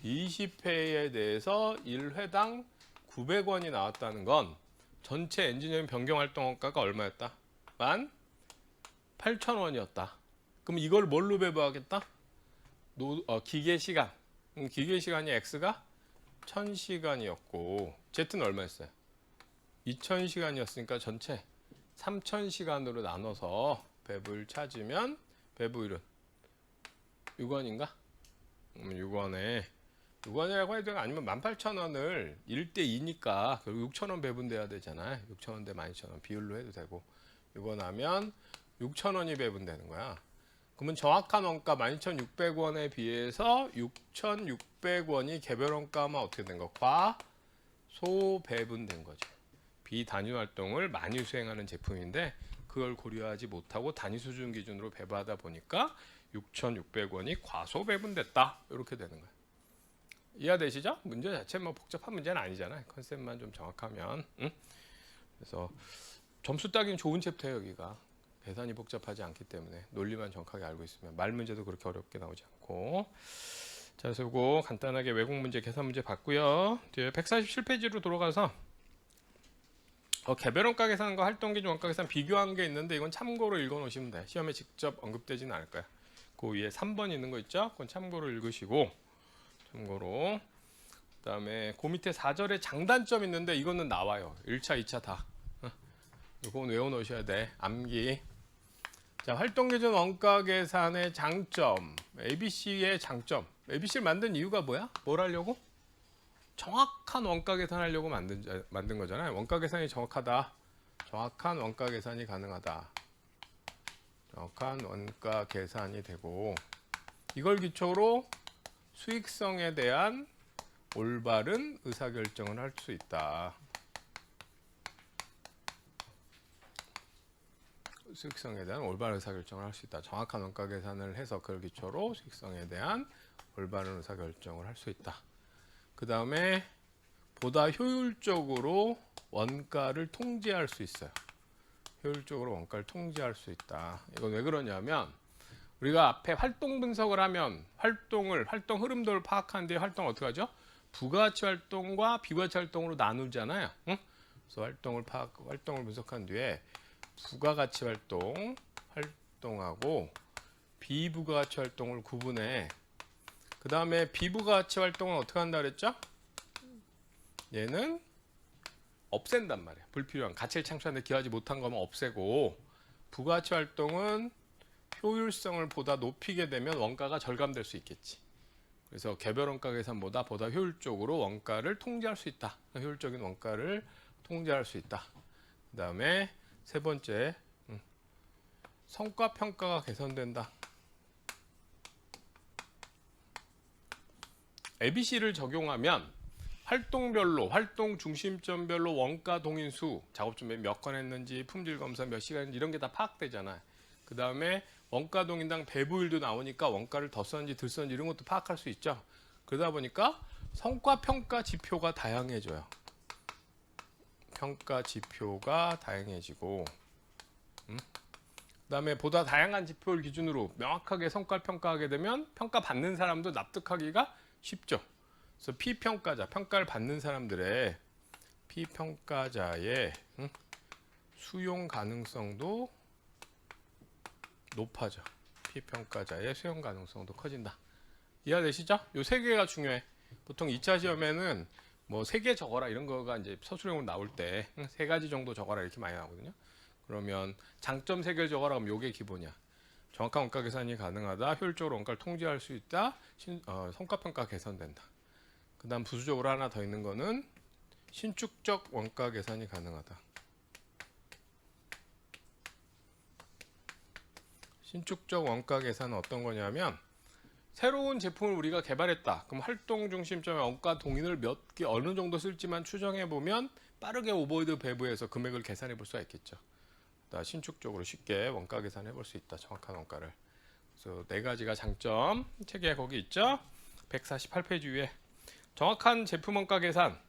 20회에 대해서 1회당 900원이 나왔다는 건 전체 엔지니어링 변경 활동 원가가 얼마였다? 18,000원이었다. 그럼 이걸 뭘로 배분하겠다? 기계 시간. 기계 시간이 X가 1000시간이었고 Z는 얼마였어요? 2000시간이었으니까 전체 3000시간으로 나눠서 배부를 찾으면 배부율은 6원인가? 6원이라고 해도 아니면 18,000원을 1대2니까 결국 6,000원 배분돼야 되잖아요. 6,000원 대 12,000원 비율로 해도 되고 6원 하면 6,000원이 배분되는 거야. 그러면 정확한 원가 12,600원에 비해서 6,600원이 개별 원가만 어떻게 된 거? 과소 배분된 거죠. 비단위 활동을 많이 수행하는 제품인데 그걸 고려하지 못하고 단위 수준 기준으로 배분하다 보니까 6,600원이 과소 배분됐다. 이렇게 되는 거예요. 이해되시죠? 문제 자체 뭐 복잡한 문제는 아니잖아요. 컨셉만 좀 정확하면. 응? 그래서 점수 따기는 좋은 챕터예요. 여기가 계산이 복잡하지 않기 때문에 논리만 정확하게 알고 있으면 말 문제도 그렇게 어렵게 나오지 않고. 자, 그래서 이거 간단하게 외국 문제, 계산 문제 봤고요. 뒤에 147페이지로 돌아가서 개별 원가 계산과 활동 기준 원가 계산 비교한 게 있는데 이건 참고로 읽어 놓으시면 돼. 시험에 직접 언급되지는 않을 거야. 그 위에 3번 있는 거 있죠? 그건 참고로 읽으시고 참고로 그다음에 그 밑에 4절에 장단점 있는데 이거는 나와요. 1차, 2차 다. 이건 외워 놓으셔야 돼. 암기. 자, 활동 기준 원가 계산의 장점. ABC의 장점. ABC를 만든 이유가 뭐야? 뭘 하려고? 정확한 원가 계산하려고 만든 거잖아요. 원가 계산이 정확하다. 정확한 원가 계산이 가능하다. 정확한 원가 계산이 되고 이걸 기초로 수익성에 대한 올바른 의사결정을 할 수 있다. 수익성에 대한 올바른 의사결정을 할 수 있다. 정확한 원가 계산을 해서 그걸 기초로 수익성에 대한 올바른 의사결정을 할 수 있다. 그 다음에 보다 효율적으로 원가를 통제할 수 있어요. 효율적으로 원가를 통제할 수 있다. 이건 왜 그러냐면 우리가 앞에 활동 분석을 하면 활동 흐름도를 파악하는 뒤에 활동 어떻게 하죠? 부가가치 활동과 비부가가치 활동으로 나누잖아요. 응? 그래서 활동을 분석한 뒤에 부가가치 활동하고 비부가가치 활동을 구분해. 그 다음에 비부가가치 활동은 어떻게 한다 그랬죠? 얘는 없앤단 말이야. 불필요한 가치를 창출하는데 기여하지 못한 거면 없애고, 부가가치 활동은 효율성을 보다 높이게 되면 원가가 절감될 수 있겠지. 그래서 개별 원가 계산보다 보다 효율적으로 원가를 통제할 수 있다. 효율적인 원가를 통제할 수 있다. 그 다음에 세 번째, 성과 평가가 개선된다. ABC를 적용하면 활동별로, 활동 중심점별로 원가 동인수, 작업좀 몇 건 했는지, 품질 검사 몇 시간인지 이런 게 다 파악되잖아요. 그 다음에 원가 동인당 배부율도 나오니까 원가를 더 썼는지 덜 썼는지 이런 것도 파악할 수 있죠. 그러다 보니까 성과 평가 지표가 다양해져요. 평가 지표가 다양해지고, 그 다음에 보다 다양한 지표를 기준으로 명확하게 성과를 평가하게 되면 평가받는 사람도 납득하기가 쉽죠. 그래서 피평가자, 평가를 받는 사람들의 피평가자의 수용 가능성도 높아져. 피평가자의 수용 가능성도 커진다. 이해되시죠? 요 세 개가 중요해. 보통 2차 시험에는 뭐 3개 적어라 이런 거가 이제 서술형으로 나올 때 3가지 정도 적어라 이렇게 많이 나오거든요. 그러면 장점 3개를 적어라 그러면 요게 기본이야. 정확한 원가 계산이 가능하다. 효율적으로 원가를 통제할 수 있다. 성과평가 개선된다. 그 다음 부수적으로 하나 더 있는 거는 신축적 원가 계산이 가능하다. 신축적 원가 계산은 어떤 거냐면 새로운 제품을 우리가 개발했다. 그럼 활동 중심점의 원가 동인을 몇 개 어느 정도 쓸지만 추정해 보면 빠르게 오버헤드 배부해서 금액을 계산해 볼 수가 있겠죠. 신축적으로 쉽게 원가 계산해 볼 수 있다. 정확한 원가를. 그래서 4가지가 장점. 책에 거기 있죠. 148페이지 위에 정확한 제품 원가 계산.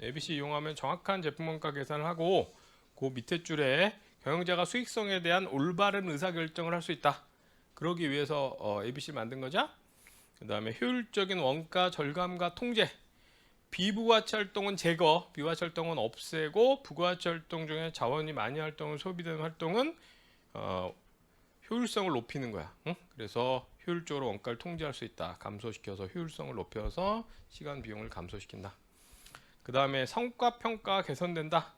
ABC 이용하면 정확한 제품 원가 계산을 하고 그 밑에 줄에 경영자가 수익성에 대한 올바른 의사결정을 할 수 있다. 그러기 위해서 ABC 만든 거죠. 그 다음에 효율적인 원가 절감과 통제. 비부가가치 활동은 제거, 비부가가치 활동은 없애고, 부가가치 활동 중에 자원이 많이 소비되는 활동은 효율성을 높이는 거야. 응? 그래서 효율적으로 원가를 통제할 수 있다. 감소시켜서 효율성을 높여서 시간 비용을 감소시킨다. 그 다음에 성과평가 개선된다.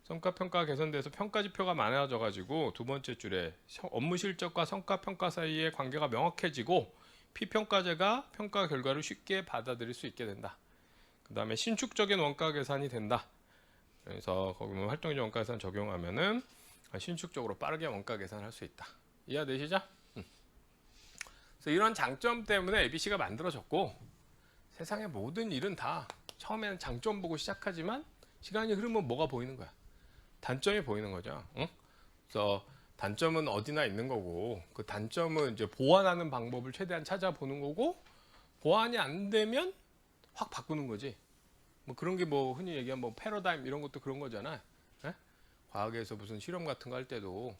성과평가 개선돼서 평가지표가 많아져 가지고 두 번째 줄에 업무 실적과 성과평가 사이의 관계가 명확해지고 피평가자가 평가 결과를 쉽게 받아들일 수 있게 된다. 그 다음에 신축적인 원가 계산이 된다. 그래서 거기 보면 활동적 원가 계산 적용하면은 신축적으로 빠르게 원가 계산을 할 수 있다. 이해되시죠? 그래서 이런 장점 때문에 ABC가 만들어졌고 세상의 모든 일은 다 처음에는 장점 보고 시작하지만 시간이 흐르면 뭐가 보이는 거야? 단점이 보이는 거죠. 응? 그래서 단점은 어디나 있는 거고 그 단점은 이제 보완하는 방법을 최대한 찾아보는 거고 보완이 안 되면 확 바꾸는 거지. 뭐 그런 게 뭐 흔히 얘기한 뭐 패러다임 이런 것도 그런 거잖아. 에? 과학에서 무슨 실험 같은 거 할 때도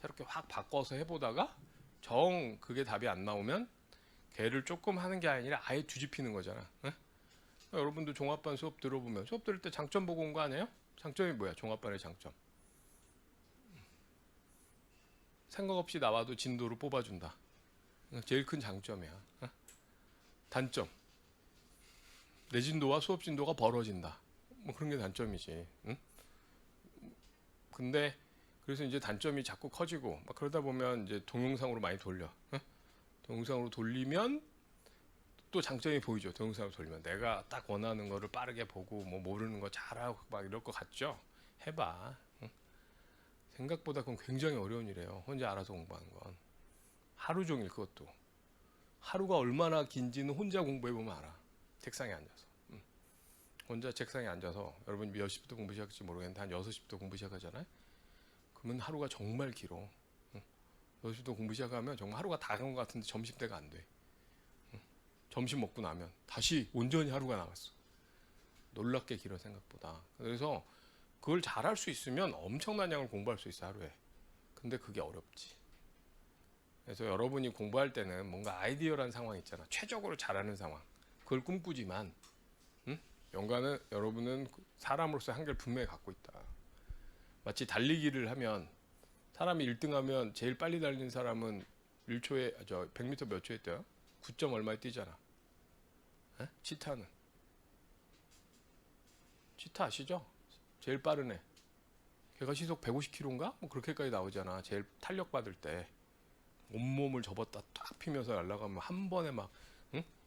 새롭게 확 바꿔서 해보다가 정 그게 답이 안 나오면 걔를 조금 하는 게 아니라 아예 뒤집히는 거잖아. 에? 여러분도 종합반 수업 들어보면 수업 들을 때 장점 보고 온 거 아니에요? 장점이 뭐야? 종합반의 장점. 생각 없이 나와도 진도를 뽑아준다. 제일 큰 장점이야. 에? 단점. 내 진도와 수업 진도가 벌어진다. 뭐 그런 게 단점이지. 응? 근데 그래서 이제 단점이 자꾸 커지고 막 그러다 보면 이제 동영상으로 많이 돌려. 응? 동영상으로 돌리면 또 장점이 보이죠. 동영상으로 돌리면 내가 딱 원하는 거를 빠르게 보고 뭐 모르는 거 잘하고 막 이럴 것 같죠. 해봐. 응? 생각보다 그건 굉장히 어려운 일이에요. 혼자 알아서 공부하는 건 하루 종일 그것도 하루가 얼마나 긴지는 혼자 공부해 보면 알아. 책상에 앉아서. 혼자 책상에 앉아서 여러분 몇 시부터 공부 시작할지 모르겠는데 한 6시부터 공부 시작하잖아요. 그러면 하루가 정말 길어. 6시부터 공부 시작하면 정말 하루가 다 간 것 같은데 점심때가 안 돼. 점심 먹고 나면 다시 온전히 하루가 남았어. 놀랍게 길어 생각보다. 그래서 그걸 잘할 수 있으면 엄청난 양을 공부할 수 있어, 하루에. 근데 그게 어렵지. 그래서 여러분이 공부할 때는 뭔가 아이디어란 상황 있잖아. 최적으로 잘하는 상황. 그걸 꿈꾸지만, 응? 연관은 여러분은 사람으로서 한계를 분명히 갖고 있다. 마치 달리기를 하면 사람이 1등하면 제일 빨리 달리는 사람은 1초에 100m 몇 초에 뛰어요? 9점 얼마에 뛰잖아. 에? 치타 아시죠? 제일 빠른 애. 걔가 시속 150km인가? 뭐 그렇게까지 나오잖아. 제일 탄력 받을 때. 온몸을 접었다 딱 피면서 날아가면 한 번에 막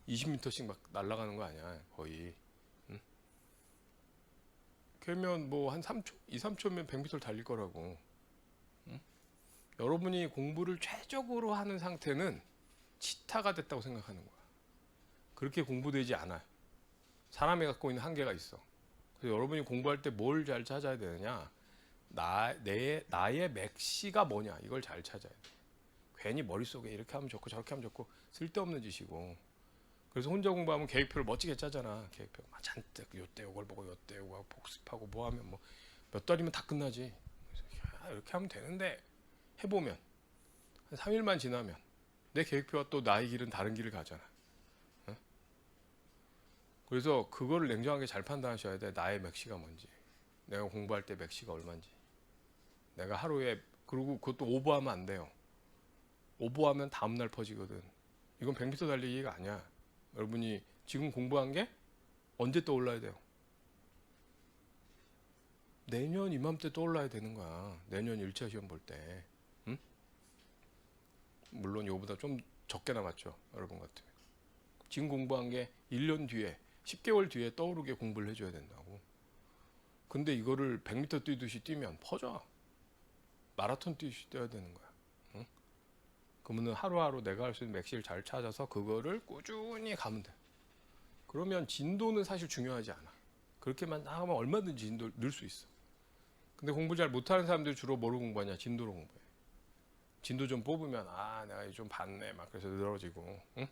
20m씩 막 날아가는 거 아니야 거의. 그러면 뭐 한 3초, 2, 3초면 100m를 달릴 거라고. 여러분이 공부를 최적으로 하는 상태는 치타가 됐다고 생각하는 거야. 그렇게 공부되지 않아요. 사람이 갖고 있는 한계가 있어. 그래서 여러분이 공부할 때 뭘 잘 찾아야 되느냐, 나의 맥시가 뭐냐, 이걸 잘 찾아야 돼. 괜히 머릿속에 이렇게 하면 좋고 저렇게 하면 좋고 쓸데없는 짓이고. 그래서 혼자 공부하면 계획표를 멋지게 짜잖아. 계획표 막 잔뜩 요때 요걸 보고 요때 요거 복습하고 뭐 하면 뭐 몇 달이면 다 끝나지. 그래서 이렇게 하면 되는데, 해보면 한 3일만 지나면 내 계획표와 또 나의 길은 다른 길을 가잖아. 어? 그래서 그거를 냉정하게 잘 판단하셔야 돼. 나의 맥시가 뭔지, 내가 공부할 때 맥시가 얼마인지. 내가 하루에, 그리고 그것도 오버하면 안 돼요. 오버하면 다음날 퍼지거든. 이건 100m 달리기가 아니야. 여러분이 지금 공부한 게 언제 떠올라야 돼요? 내년 이맘때 떠올라야 되는 거야. 내년 1차 시험 볼 때. 응? 물론 이거보다 좀 적게 남았죠. 여러분 같으면. 지금 공부한 게 1년 뒤에, 10개월 뒤에 떠오르게 공부를 해줘야 된다고. 근데 이거를 100m 뛰듯이 뛰면 퍼져. 마라톤 뛰듯이 뛰어야 되는 거야. 응? 그러면 하루하루 내가 할 수 있는 맥시를 잘 찾아서 그거를 꾸준히 가면 돼. 그러면 진도는 사실 중요하지 않아. 그렇게만 하면 얼마든지 진도 늘 수 있어. 근데 공부 잘 못하는 사람들이 주로 뭐로 공부하냐? 진도로 공부해. 진도 좀 뽑으면 내가 좀 봤네 막 그래서 늘어지고. 응?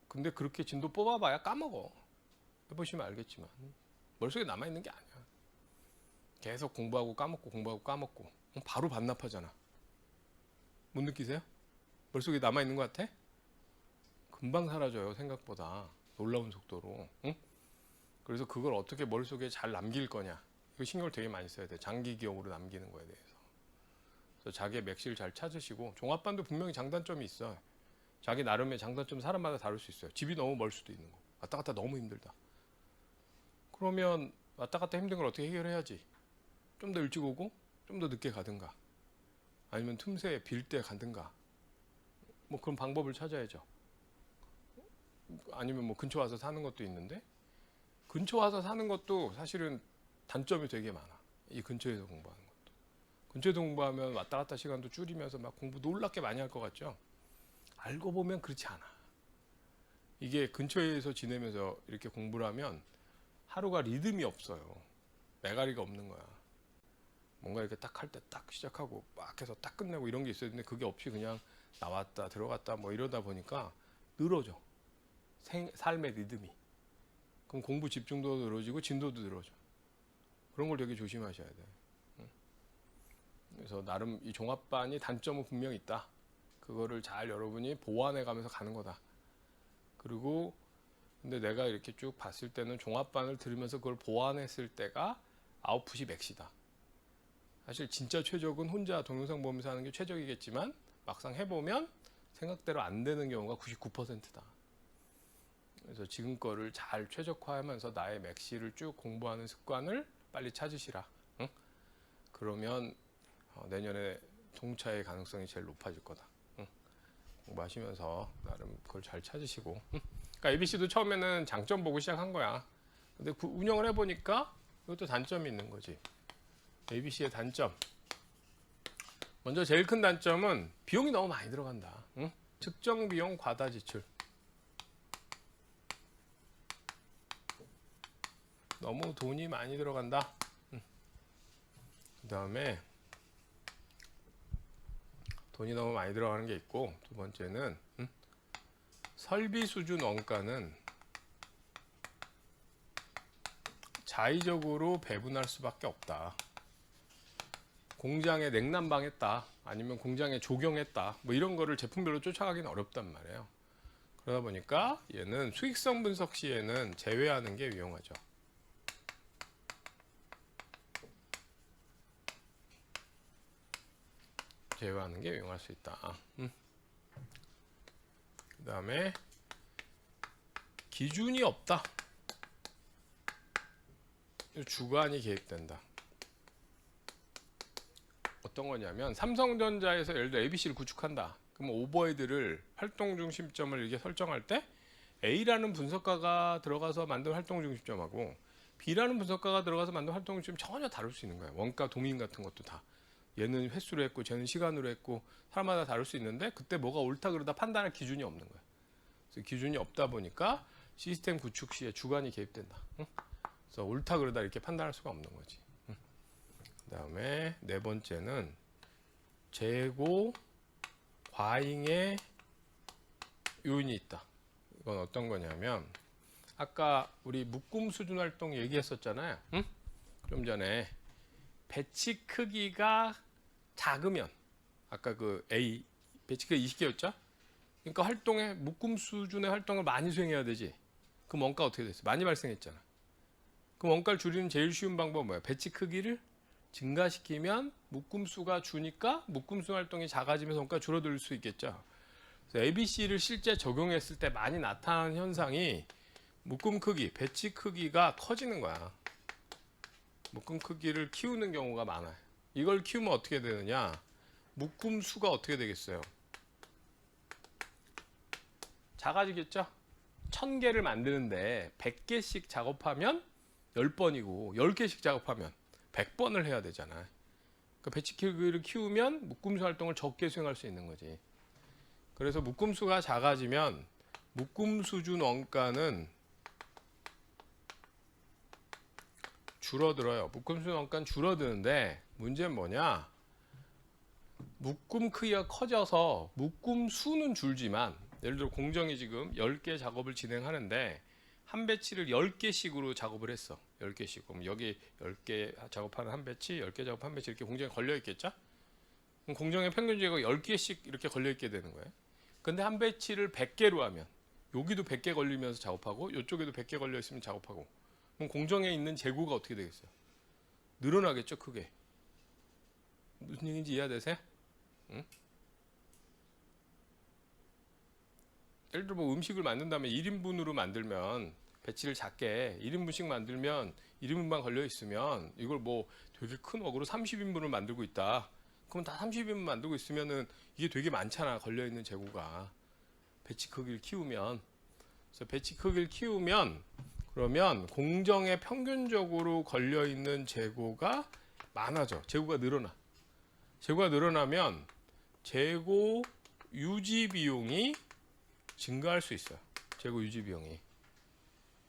근데 그렇게 진도 뽑아봐야 까먹어. 해보시면 알겠지만 머릿속에 남아있는 게 아니야. 계속 공부하고 까먹고 공부하고 까먹고 바로 반납하잖아. 못 느끼세요? 머릿속에 남아있는 것 같아? 금방 사라져요. 생각보다 놀라운 속도로. 응? 그래서 그걸 어떻게 머릿속에 잘 남길 거냐, 이거 신경을 되게 많이 써야 돼. 장기 기억으로 남기는 거에 대해서. 그래서 자기의 맥시를 잘 찾으시고, 종합반도 분명히 장단점이 있어. 자기 나름의 장단점 사람마다 다를 수 있어요. 집이 너무 멀 수도 있는 거. 왔다 갔다 너무 힘들다. 그러면 왔다 갔다 힘든 걸 어떻게 해결해야지? 좀 더 일찍 오고 좀 더 늦게 가든가, 아니면 틈새에 빌 때 가든가, 뭐 그런 방법을 찾아야죠. 아니면 뭐 근처 와서 사는 것도 있는데, 근처 와서 사는 것도 사실은 단점이 되게 많아. 이 근처에서 공부하는 것도. 근처에서 공부하면 왔다 갔다 시간도 줄이면서 막 공부 놀랍게 많이 할 것 같죠? 알고 보면 그렇지 않아. 이게 근처에서 지내면서 이렇게 공부를 하면 하루가 리듬이 없어요. 매가리가 없는 거야. 뭔가 이렇게 딱 할 때 딱 시작하고 막 해서 딱 끝내고 이런 게 있어야 되는데, 그게 없이 그냥 나왔다 들어갔다 뭐 이러다 보니까 늘어져. 삶의 리듬이. 그럼 공부 집중도도 늘어지고 진도도 늘어져. 그런 걸 되게 조심하셔야 돼. 그래서 나름 이 종합반이 단점은 분명히 있다. 그거를 잘 여러분이 보완해 가면서 가는 거다. 그리고 근데 내가 이렇게 쭉 봤을 때는 종합반을 들으면서 그걸 보완했을 때가 아웃풋이 맥시다. 사실 진짜 최적은 혼자 동영상 보면서 하는 게 최적이겠지만, 막상 해보면 생각대로 안 되는 경우가 99%다. 그래서 지금 거를 잘 최적화하면서 나의 맥시를 쭉 공부하는 습관을 빨리 찾으시라. 응? 그러면 내년에 통차의 가능성이 제일 높아질 거다. 응? 공부하시면서 나름 그걸 잘 찾으시고. 응? 그러니까 ABC도 처음에는 장점 보고 시작한 거야. 근데 운영을 해보니까 이것도 단점이 있는 거지. ABC의 단점. 먼저 제일 큰 단점은 비용이 너무 많이 들어간다. 응? 측정 비용 과다 지출. 너무 돈이 많이 들어간다. 그 다음에 돈이 너무 많이 들어가는 게 있고, 두 번째는 설비 수준 원가는 자의적으로 배분할 수밖에 없다. 공장에 냉난방했다, 아니면 공장에 조경했다, 뭐 이런 거를 제품별로 쫓아가기는 어렵단 말이에요. 그러다 보니까 얘는 수익성 분석 시에는 제외하는 게 유용하죠. 제외하는 게 유용할 수 있다. 그 다음에 기준이 없다. 주관이 개입된다. 어떤 거냐면 삼성전자에서 예를 들어 ABC를 구축한다. 그럼 오버헤드를 활동 중심점을 이렇게 설정할 때 A라는 분석가가 들어가서 만든 활동 중심점하고 B라는 분석가가 들어가서 만든 활동 중심점 전혀 다를 수 있는 거예요. 원가 동인 같은 것도 다. 얘는 횟수로 했고 쟤는 시간으로 했고 사람마다 다를 수 있는데 그때 뭐가 옳다 그러다 판단할 기준이 없는 거예요. 그래서 기준이 없다 보니까 시스템 구축 시에 주관이 개입된다. 그래서 옳다 그러다 이렇게 판단할 수가 없는 거지. 그 다음에 네 번째는 재고 과잉의 요인이 있다. 이건 어떤 거냐면 아까 우리 묶음 수준 활동 얘기했었잖아요. 좀 전에 배치 크기가 작으면 아까 그 A 배치 크기 20개였죠? 그러니까 활동에 묶음 수준의 활동을 많이 수행해야 되지. 그럼 원가 어떻게 됐어? 많이 발생했잖아. 그럼 원가를 줄이는 제일 쉬운 방법은 뭐야? 배치 크기를 증가시키면 묶음 수가 주니까 묶음 수 활동이 작아지면서 원가 줄어들 수 있겠죠. 그래서 ABC를 실제 적용했을 때 많이 나타나는 현상이 묶음 크기, 배치 크기가 커지는 거야. 묶음 크기를 키우는 경우가 많아요. 이걸 키우면 어떻게 되느냐? 묶음 수가 어떻게 되겠어요? 작아지겠죠? 1000개를 만드는데 100개씩 작업하면 10번이고 10개씩 작업하면 100번을 해야 되잖아. 그러니까 배치 크기를 키우면 묶음수 활동을 적게 수행할 수 있는 거지. 그래서 묶음수가 작아지면 묶음 수준 원가는 줄어들어요. 묶음 수준 원가는 줄어드는데 문제는 뭐냐? 묶음 크기가 커져서 묶음 수는 줄지만 예를 들어 공정이 지금 10개 작업을 진행하는데 한 배치를 10개씩으로 작업을 했어. 10개씩. 그럼 여기 10개 작업하는 한 배치, 10개 작업 한 배치 이렇게 공정에 걸려 있겠죠? 그럼 공정의 평균 재고가 10개씩 이렇게 걸려 있게 되는 거예요. 근데 한 배치를 100개로 하면 여기도 100개 걸리면서 작업하고 이쪽에도 100개 걸려 있으면 작업하고 그럼 공정에 있는 재고가 어떻게 되겠어요? 늘어나겠죠, 크게. 무슨 얘기인지 이해되세요? 응? 예를 들어 뭐 음식을 만든다면 1인분으로 만들면 배치를 작게 1인분씩 만들면 1인분만 걸려 있으면 이걸 뭐 되게 큰 웍으로 30인분을 만들고 있다. 그럼 다 30인분 만들고 있으면은 이게 되게 많잖아. 걸려 있는 재고가. 배치 크기를 키우면. 그래서 배치 크기를 키우면 그러면 공정에 평균적으로 걸려 있는 재고가 많아져. 재고가 늘어나. 재고가 늘어나면 재고 유지 비용이 증가할 수 있어요. 재고 유지 비용이.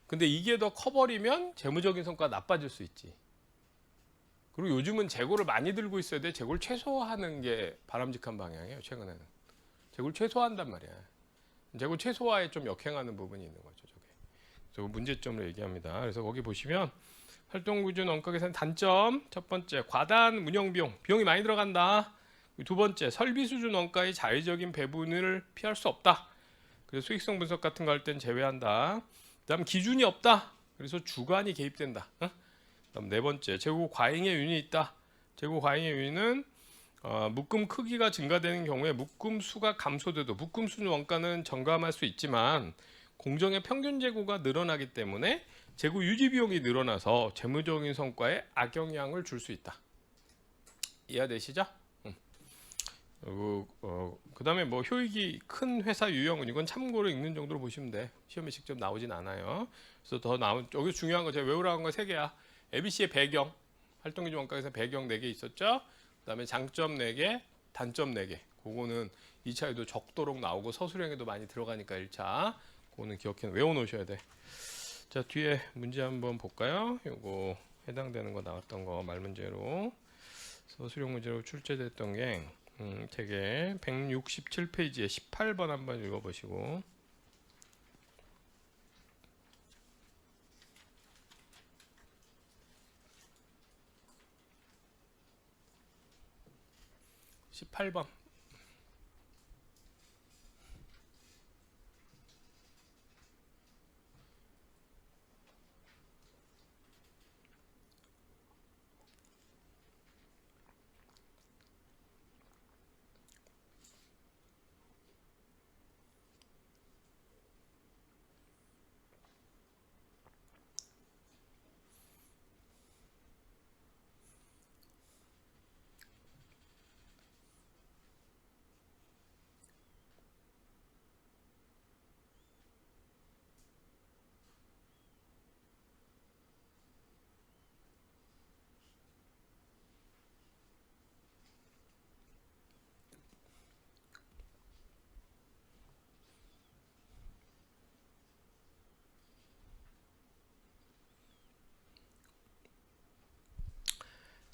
근데 이게 더 커버리면 재무적인 성과가 나빠질 수 있지. 그리고 요즘은 재고를 많이 들고 있어야 돼. 재고를 최소화하는 게 바람직한 방향이에요. 최근에는. 재고를 최소화한단 말이야. 재고 최소화에 좀 역행하는 부분이 있는 거죠. 저게. 그래서 문제점을 얘기합니다. 그래서 거기 보시면 활동기준 원가 계산 단점. 첫 번째, 과다한 운영 비용. 비용이 많이 들어간다. 두 번째, 설비 수준 원가의 자의적인 배분을 피할 수 없다. 그래서 수익성 분석 같은 거 할 땐 제외한다. 그다음 기준이 없다. 그래서 주관이 개입된다. 그다음 네 번째, 재고 과잉의 요인이 있다. 재고 과잉의 요인은 묶음 크기가 증가되는 경우에 묶음 수가 감소돼도 묶음 수준 원가는 정감할 수 있지만 공정의 평균 재고가 늘어나기 때문에 재고 유지 비용이 늘어나서 재무적인 성과에 악영향을 줄 수 있다. 이해되시죠? 그 다음에 뭐 효익이 큰 회사 유형은 이건 참고로 읽는 정도로 보시면 돼. 시험에 직접 나오진 않아요. 그래서 더 나온 여기 중요한 거 제가 외우라고 한 거 3개야. ABC의 배경, 활동기준 원가에서 배경 4개 있었죠. 그 다음에 장점 4개, 단점 4개. 그거는 2차에도 적도록 나오고 서술형에도 많이 들어가니까 1차. 그거는 기억해 외워 놓으셔야 돼. 자, 뒤에 문제 한번 볼까요? 요거 해당되는 거 나왔던 거 말문제로 서술형 문제로 출제됐던 게 책에 167페이지에 18번 한번 읽어보시고. 18번.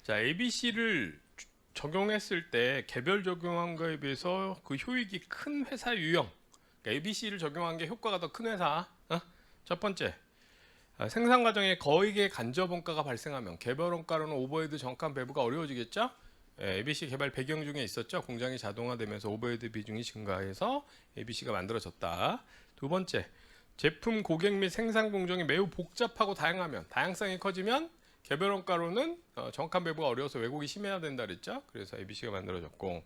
자, ABC를 적용했을 때 개별 적용한 거에 비해서 그 효익이 큰 회사 유형. 그러니까 ABC를 적용한 게 효과가 더 큰 회사. 첫 번째, 생산 과정에 거액의 간접 원가가 발생하면 개별 원가로는 오버헤드 정확한 배부가 어려워지겠죠? ABC 개발 배경 중에 있었죠. 공장이 자동화되면서 오버헤드 비중이 증가해서 ABC가 만들어졌다. 두 번째, 제품 고객 및 생산 공정이 매우 복잡하고 다양하면, 다양성이 커지면 개별 원가로는 정확한 배부가 어려워서 왜곡이 심해야 된다 그랬죠. 그래서 ABC가 만들어졌고,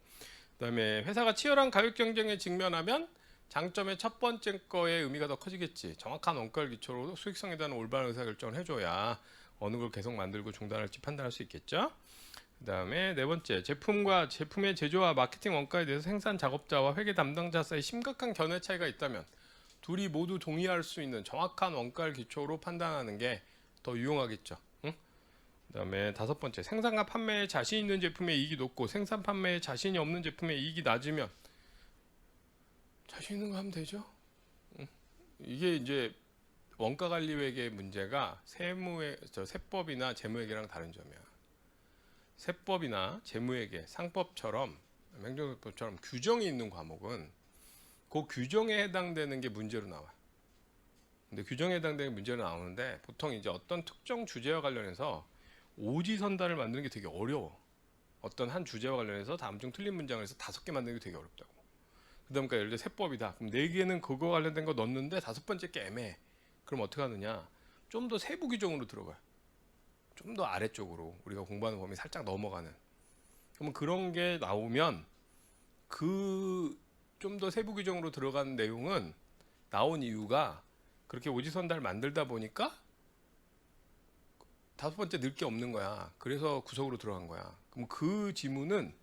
그다음에 회사가 치열한 가격 경쟁에 직면하면 장점의 첫 번째 거의 의미가 더 커지겠지. 정확한 원가를 기초로 수익성에 대한 올바른 의사결정을 해줘야 어느 걸 계속 만들고 중단할지 판단할 수 있겠죠. 그다음에 네 번째, 제품과 제품의 제조와 마케팅 원가에 대해서 생산 작업자와 회계 담당자 사이 심각한 견해 차이가 있다면 둘이 모두 동의할 수 있는 정확한 원가를 기초로 판단하는 게 더 유용하겠죠. 그다음에 다섯 번째, 생산과 판매에 자신 있는 제품의 이익이 높고 생산 판매에 자신이 없는 제품의 이익이 낮으면 자신 있는 거 하면 되죠. 이게 이제 원가 관리회계의 문제가 세법이나 재무회계랑 다른 점이야. 세법이나 재무회계, 상법처럼 행정법처럼 규정이 있는 과목은 그 규정에 해당되는 게 문제로 나와. 근데 규정에 해당되는 문제로 나오는데 보통 이제 어떤 특정 주제와 관련해서 오지선단을 만드는 게 되게 어려워. 어떤 한 주제와 관련해서 다음 중 틀린 문장을 해서 5개 만드는 게 되게 어렵다고. 그다음에 예를 들어 세법이다. 그럼 4개는 그거 관련된 거 넣었는데 5번째 게 애매해. 그럼 어떻게 하느냐? 좀 더 세부 규정으로 들어가요. 좀 더 아래쪽으로 우리가 공부하는 범위 살짝 넘어가는. 그러면 그런 게 나오면 그 좀 더 세부 규정으로 들어간 내용은 나온 이유가 그렇게 오지선단을 만들다 보니까 5번째 넣을 게 없는 거야. 그래서 구석으로 들어간 거야. 그럼 그 지문은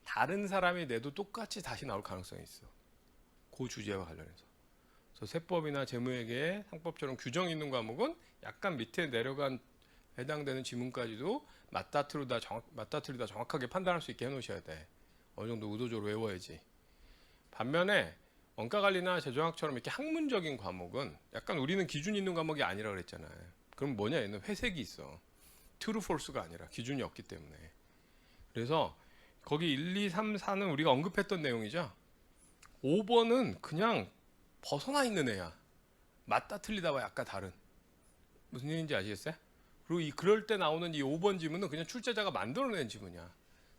다른 사람이 내도 똑같이 다시 나올 가능성이 있어. 그 주제와 관련해서. 그래서 세법이나 재무회계, 상법처럼 규정이 있는 과목은 약간 밑에 내려간 해당되는 지문까지도 맞다트리다 정확하게 판단할 수 있게 해놓으셔야 돼. 어느 정도 의도적으로 외워야지. 반면에 원가관리나 제조학처럼 이렇게 학문적인 과목은 약간 우리는 기준이 있는 과목이 아니라 그랬잖아요. 그럼 뭐냐, 얘는 회색이 있어. true, false가 아니라 기준이 없기 때문에. 그래서 거기 1, 2, 3, 4는 우리가 언급했던 내용이죠. 5번은 그냥 벗어나 있는 애야. 맞다 틀리다와 약간 다른. 무슨 얘기인지 아시겠어요? 그리고 그럴 때 나오는 이 5번 지문은 그냥 출제자가 만들어낸 지문이야.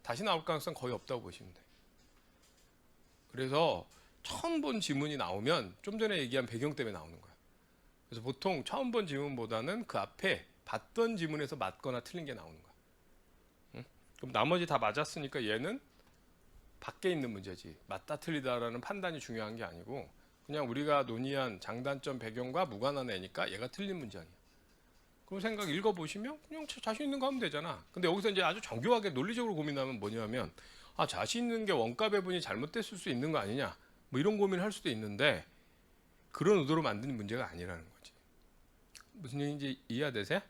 다시 나올 가능성 거의 없다고 보시면 돼. 그래서 처음 본 지문이 나오면 좀 전에 얘기한 배경 때문에 나오는 거야. 그래서 보통 처음 본 지문보다는 그 앞에 봤던 지문에서 맞거나 틀린 게 나오는 거야. 응? 그럼 나머지 다 맞았으니까 얘는 밖에 있는 문제지. 맞다 틀리다라는 판단이 중요한 게 아니고 그냥 우리가 논의한 장단점 배경과 무관한 애니까 얘가 틀린 문제 아니야. 그럼 생각 읽어보시면 그냥 자신 있는 거 하면 되잖아. 근데 여기서 이제 아주 정교하게 논리적으로 고민하면 뭐냐면 자신 있는 게 원가 배분이 잘못됐을 수 있는 거 아니냐. 뭐 이런 고민을 할 수도 있는데 그런 의도로 만든 문제가 아니라는 거지. 무슨 얘기인지 이해되세요?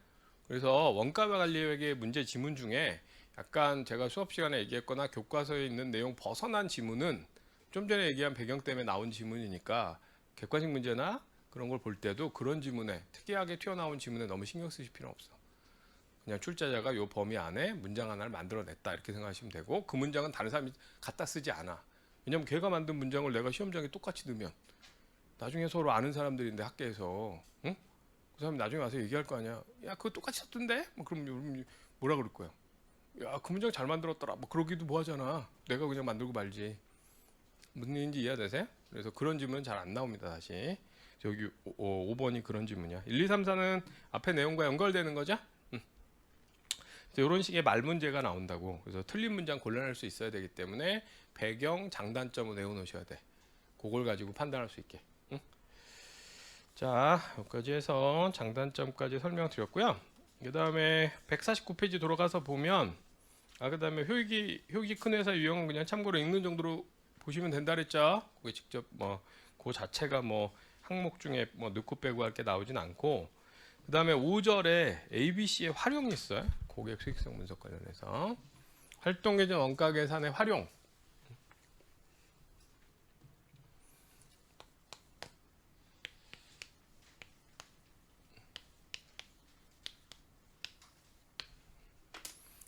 그래서 원가 관리회계 문제 지문 중에 약간 제가 수업 시간에 얘기했거나 교과서에 있는 내용 벗어난 지문은 좀 전에 얘기한 배경 때문에 나온 지문이니까 객관식 문제나 그런 걸 볼 때도 그런 지문에 특이하게 튀어나온 지문에 너무 신경 쓰실 필요는 없어. 그냥 출제자가 요 범위 안에 문장 하나를 만들어냈다 이렇게 생각하시면 되고 그 문장은 다른 사람이 갖다 쓰지 않아. 왜냐면 걔가 만든 문장을 내가 시험장에 똑같이 넣으면 나중에 서로 아는 사람들인데 학교에서 응? 그 사람이 나중에 와서 얘기할 거 아니야. 야 그거 똑같이 썼던데? 뭐 그럼 뭐라 그럴 거야? 야, 그 문장 잘 만들었더라. 뭐 그러기도 뭐하잖아. 내가 그냥 만들고 말지. 무슨 얘기인지 이해되세요? 그래서 그런 질문은 잘 안 나옵니다. 다시 여기 5번이 그런 질문이야. 1, 2, 3, 4는 앞에 내용과 연결되는 거죠? 이런 식의 말 문제가 나온다고. 그래서 틀린 문장 골라낼 수 있어야 되기 때문에 배경, 장단점을 외워놓으셔야 돼. 그걸 가지고 판단할 수 있게. 응? 자, 여기까지 해서 장단점까지 설명드렸고요. 그 다음에 149페이지 돌아가서 보면 그 다음에 효기 큰 회사 유형은 그냥 참고로 읽는 정도로 보시면 된다 그랬죠. 그게 직접 뭐 그 자체가 뭐 항목 중에 뭐 넣고 빼고 할 게 나오진 않고, 그 다음에 5절에 ABC의 활용이 있어요. 고객 수익성 분석 관련해서 활동계정 원가 계산의 활용.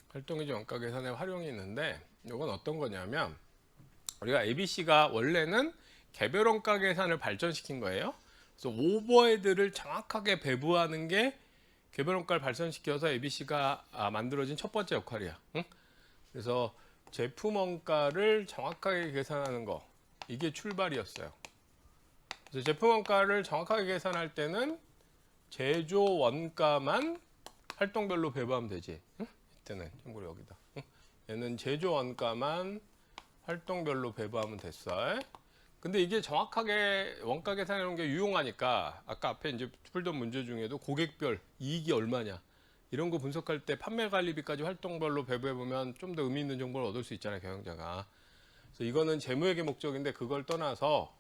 활동계정 원가 계산의 활용이 있는데, 이건 어떤 거냐면 우리가 ABC가 원래는 개별 원가 계산을 발전시킨 거예요. 그래서 오버헤드를 정확하게 배부하는 게 개별 원가를 발전시켜서 ABC가 만들어진 첫 번째 역할이야. 응? 그래서 제품 원가를 정확하게 계산하는 거, 이게 출발이었어요. 그래서 제품 원가를 정확하게 계산할 때는 제조 원가만 활동별로 배부하면 되지. 응? 이때는 참고로 여기다. 응? 얘는 제조 원가만 활동별로 배부하면 됐어. 근데 이게 정확하게 원가 계산하는 게 유용하니까 아까 앞에 이제 풀던 문제 중에도 고객별 이익이 얼마냐 이런 거 분석할 때 판매 관리비까지 활동별로 배부해 보면 좀 더 의미 있는 정보를 얻을 수 있잖아요, 경영자가. 그래서 이거는 재무회계 목적인데 그걸 떠나서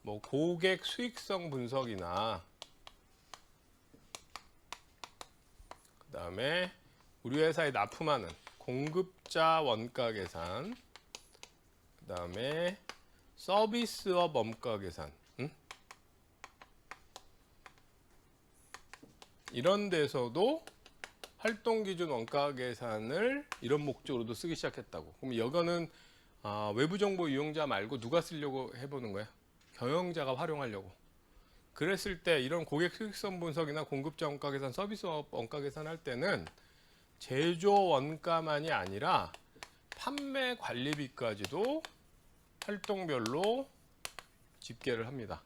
뭐 고객 수익성 분석이나 그다음에 우리 회사에 납품하는 공급자 원가 계산, 그다음에 서비스업 원가 계산, 이런 데서도 활동기준 원가 계산을 이런 목적으로도 쓰기 시작했다고. 그럼 이거는 외부 정보 이용자 말고 누가 쓰려고 해보는 거야? 경영자가 활용하려고. 그랬을 때 이런 고객 수익성 분석이나 공급자 원가 계산, 서비스업 원가 계산 할 때는 제조 원가만이 아니라 판매 관리비까지도 활동별로 집계를 합니다.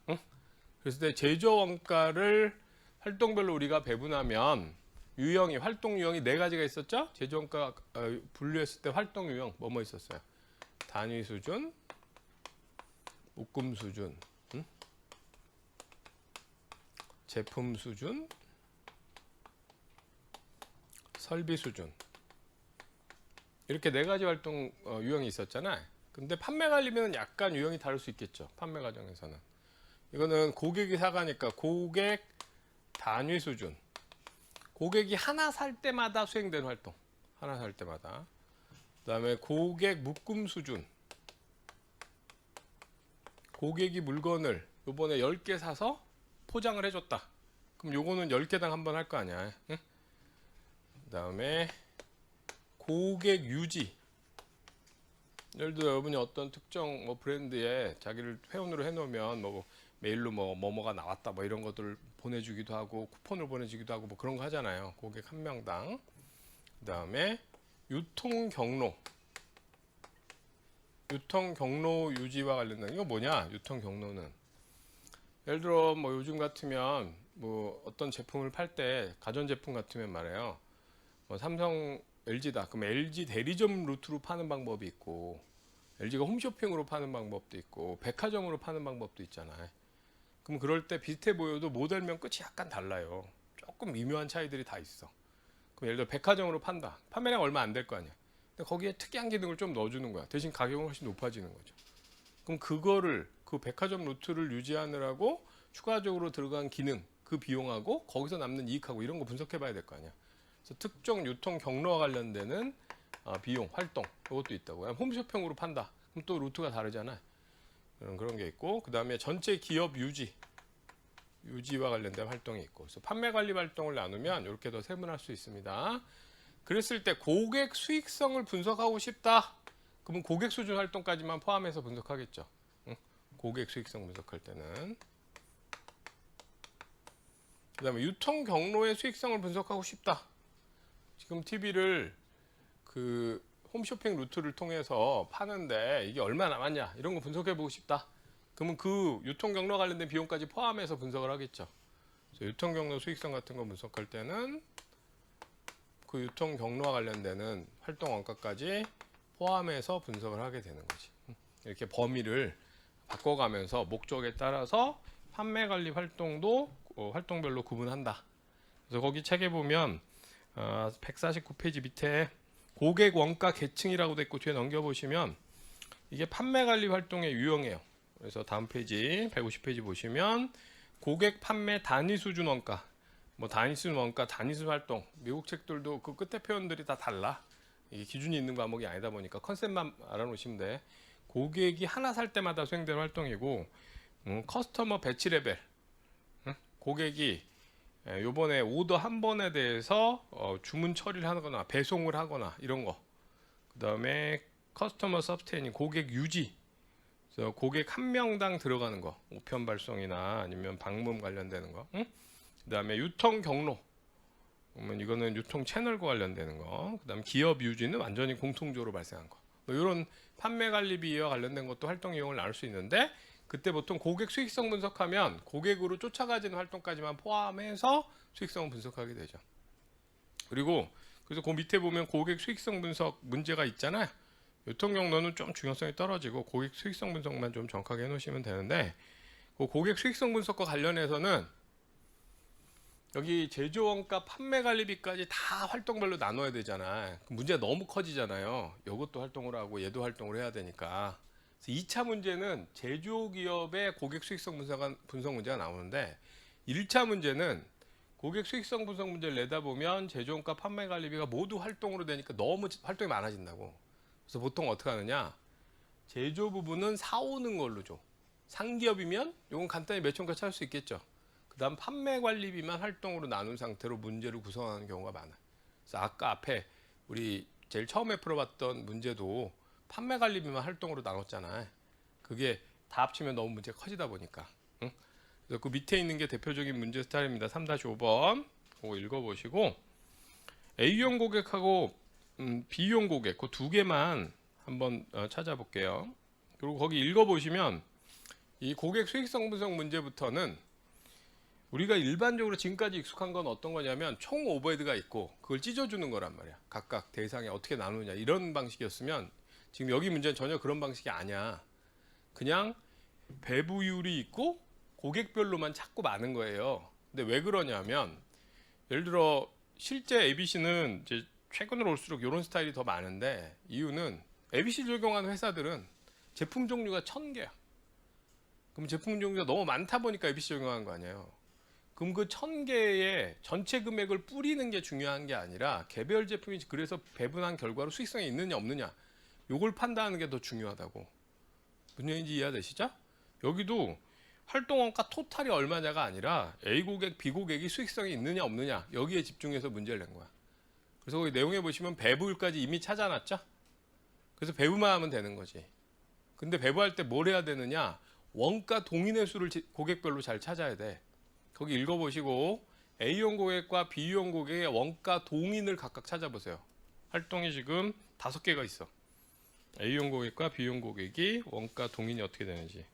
그래서 제조 원가를 활동별로 우리가 배분하면 유형이, 활동 유형이 네 가지가 있었죠. 제조 원가 분류했을 때 활동 유형 뭐뭐 있었어요? 단위 수준, 묶음 수준, 제품 수준, 설비 수준, 이렇게 네 가지 활동 유형이 있었잖아요. 근데 판매 관리비는 약간 유형이 다를 수 있겠죠. 판매 과정에서는. 이거는 고객이 사가니까 고객 단위 수준. 고객이 하나 살 때마다 수행된 활동. 하나 살 때마다. 그 다음에 고객 묶음 수준. 고객이 물건을 요번에 10개 사서 포장을 해줬다. 그럼 요거는 10개당 한 번 할 거 아니야. 응? 그 다음에 고객 유지. 예를 들어 여러분이 어떤 특정 뭐 브랜드에 자기를 회원으로 해놓으면 뭐 메일로 뭐뭐가 나왔다 뭐 이런 것들을 보내주기도 하고 쿠폰을 보내주기도 하고 뭐 그런 거 하잖아요. 고객 한 명당. 그 다음에 유통 경로. 유통 경로 유지와 관련된 이거 뭐냐? 유통 경로는 예를 들어 뭐 요즘 같으면 뭐 어떤 제품을 팔 때 가전제품 같으면 말이에요. 뭐 삼성, LG다. 그럼 LG 대리점 루트로 파는 방법이 있고 LG가 홈쇼핑으로 파는 방법도 있고 백화점으로 파는 방법도 있잖아요. 그럼 그럴 때 비슷해 보여도 모델명 끝이 약간 달라요. 조금 미묘한 차이들이 다 있어. 그럼 예를 들어 백화점으로 판다. 판매량 얼마 안 될 거 아니야. 근데 거기에 특이한 기능을 좀 넣어주는 거야. 대신 가격은 훨씬 높아지는 거죠. 그럼 그거를 그 백화점 루트를 유지하느라고 추가적으로 들어간 기능, 그 비용하고 거기서 남는 이익하고 이런 거 분석해 봐야 될 거 아니야. 그래서 특정 유통 경로와 관련되는 비용, 활동 이것도 있다고. 홈쇼핑으로 판다. 그럼 또 루트가 다르잖아. 그런 게 있고, 그 다음에 전체 기업 유지와 관련된 활동이 있고, 그래서 판매 관리 활동을 나누면 이렇게 더 세분할 수 있습니다. 그랬을 때 고객 수익성을 분석하고 싶다. 그러면 고객 수준 활동까지만 포함해서 분석하겠죠. 응? 고객 수익성 분석할 때는. 그 다음에 유통 경로의 수익성을 분석하고 싶다. 지금 TV를 그 홈쇼핑 루트를 통해서 파는데 이게 얼마 남았냐 이런 거 분석해 보고 싶다. 그러면 그 유통 경로 관련된 비용까지 포함해서 분석을 하겠죠. 그래서 유통 경로 수익성 같은 거 분석할 때는 그 유통 경로와 관련되는 활동 원가까지 포함해서 분석을 하게 되는 거지. 이렇게 범위를 바꿔가면서 목적에 따라서 판매 관리 활동도 활동별로 구분한다. 그래서 거기 책에 보면 149페이지 밑에 고객 원가 계층이라고 돼 있고 뒤에 넘겨보시면 이게 판매 관리 활동의 유형이에요. 그래서 다음 페이지 150페이지 보시면 고객 판매 단위 수준 원가, 뭐 단위 수준 원가, 단위 수준 활동, 미국 책들도 그 끝에 표현들이 다 달라. 이게 기준이 있는 과목이 아니다 보니까 컨셉만 알아놓으시면 돼. 고객이 하나 살 때마다 수행되는 활동이고, 커스터머 배치 레벨, 고객이 요번에 오더 한 번에 대해서 주문 처리를 하거나 배송을 하거나 이런 거. 그 다음에 커스터머 서스테이닝, 고객 유지. 그래서 고객 한 명당 들어가는 거, 우편 발송이나 아니면 방문 관련되는 거. 그 다음에 유통 경로. 그러면 이거는 유통 채널과 관련되는 거. 그 다음 기업 유지는 완전히 공통적으로 발생한 거. 뭐 이런 판매 관리비와 관련된 것도 활동 이용을 나눌 수 있는데, 그때 보통 고객 수익성 분석하면 고객으로 쫓아가지는 활동까지만 포함해서 수익성을 분석하게 되죠. 그리고 그래서 그 밑에 보면 고객 수익성 분석 문제가 있잖아요. 유통 경로는 좀 중요성이 떨어지고 고객 수익성 분석만 좀 정확하게 해놓으시면 되는데, 그 고객 수익성 분석과 관련해서는 여기 제조원가 판매 관리비까지 다 활동별로 나눠야 되잖아. 문제가 너무 커지잖아요. 이것도 활동을 하고 얘도 활동을 해야 되니까. 그래서 2차 문제는 제조기업의 고객 수익성 분석 문제가 나오는데, 1차 문제는 고객 수익성 분석 문제를 내다보면 제조원가 판매 관리비가 모두 활동으로 되니까 너무 활동이 많아진다고. 그래서 보통 어떻게 하느냐, 제조 부분은 사오는 걸로 줘. 상기업이면 이건 간단히 매출가 찾을 수 있겠죠. 그 다음 판매 관리비만 활동으로 나눈 상태로 문제를 구성하는 경우가 많아요. 그래서 아까 앞에 우리 제일 처음에 풀어봤던 문제도 판매 관리비만 활동으로 나눴잖아요. 그게 다 합치면 너무 문제가 커지다 보니까. 응? 그래서 그 밑에 있는 게 대표적인 문제 스타일입니다. 3-5번 그거 읽어보시고, A형 고객하고 B형 고객 그 두 개만 한번 찾아볼게요. 그리고 거기 읽어보시면 이 고객 수익성 분석 문제부터는 우리가 일반적으로 지금까지 익숙한 건 어떤 거냐면 총 오버헤드가 있고 그걸 찢어주는 거란 말이야. 각각 대상에 어떻게 나누냐 이런 방식이었으면, 지금 여기 문제는 전혀 그런 방식이 아니야. 그냥 배부율이 있고 고객별로만 찾고 많은 거예요. 근데 왜 그러냐면, 예를 들어 실제 ABC는 이제 최근으로 올수록 이런 스타일이 더 많은데, 이유는 ABC 적용하는 회사들은 제품 종류가 1000개야. 그럼 제품 종류가 너무 많다 보니까 ABC 적용하는 거 아니에요. 그럼 그 1000개의 전체 금액을 뿌리는 게 중요한 게 아니라 개별 제품이 그래서 배분한 결과로 수익성이 있느냐 없느냐 요걸 판단하는 게 더 중요하다고. 무슨 얘기인지 이해되시죠? 여기도 활동원가 토탈이 얼마냐가 아니라 A 고객, B 고객이 수익성이 있느냐 없느냐 여기에 집중해서 문제를 낸 거야. 그래서 거기 내용에 보시면 배부율까지 이미 찾아놨죠? 그래서 배부만 하면 되는 거지. 근데 배부할 때 뭘 해야 되느냐, 원가 동인의 수를 고객별로 잘 찾아야 돼. 거기 읽어보시고 A형 고객과 B형 고객의 원가 동인을 각각 찾아보세요. 활동이 지금 5개가 있어. A형 고객과 B형 고객이 원가 동인이 어떻게 되는지.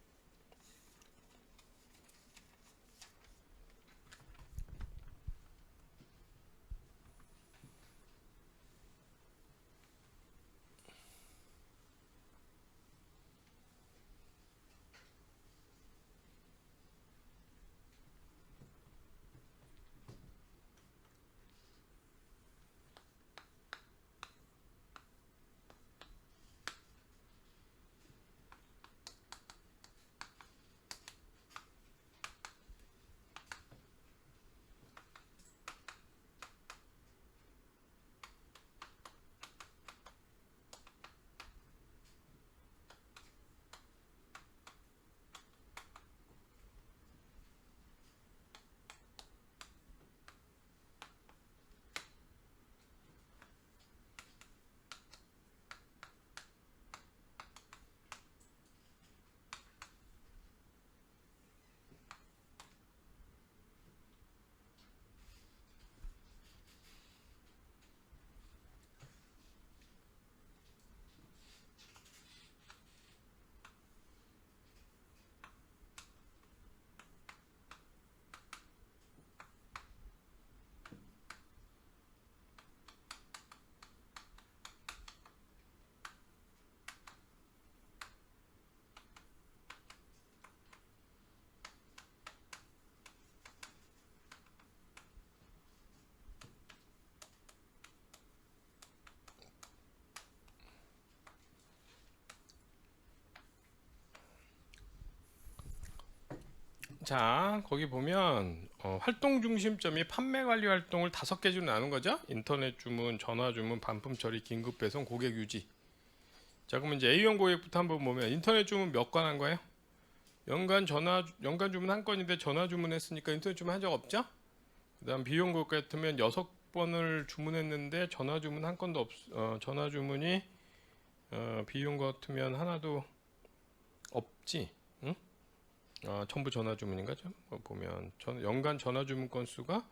자, 거기 보면 활동 중심점이 판매 관리 활동을 5개 로 나눈 거죠. 인터넷 주문, 전화 주문, 반품 처리, 긴급 배송, 고객 유지. 자, 그러면 이제 A형 고객부터 한번 보면 인터넷 주문 몇 건 한 거예요? 연간 주문 한 건인데 전화 주문했으니까 인터넷 주문 한 적 없죠? 그다음 B형 고객 같으면 6번을 주문했는데 전화 주문 한 건도 전화 주문이 B형 같으면 하나도 없지. 응? 전부 전화 주문인가? 좀 보면 연간 전화 주문 건수가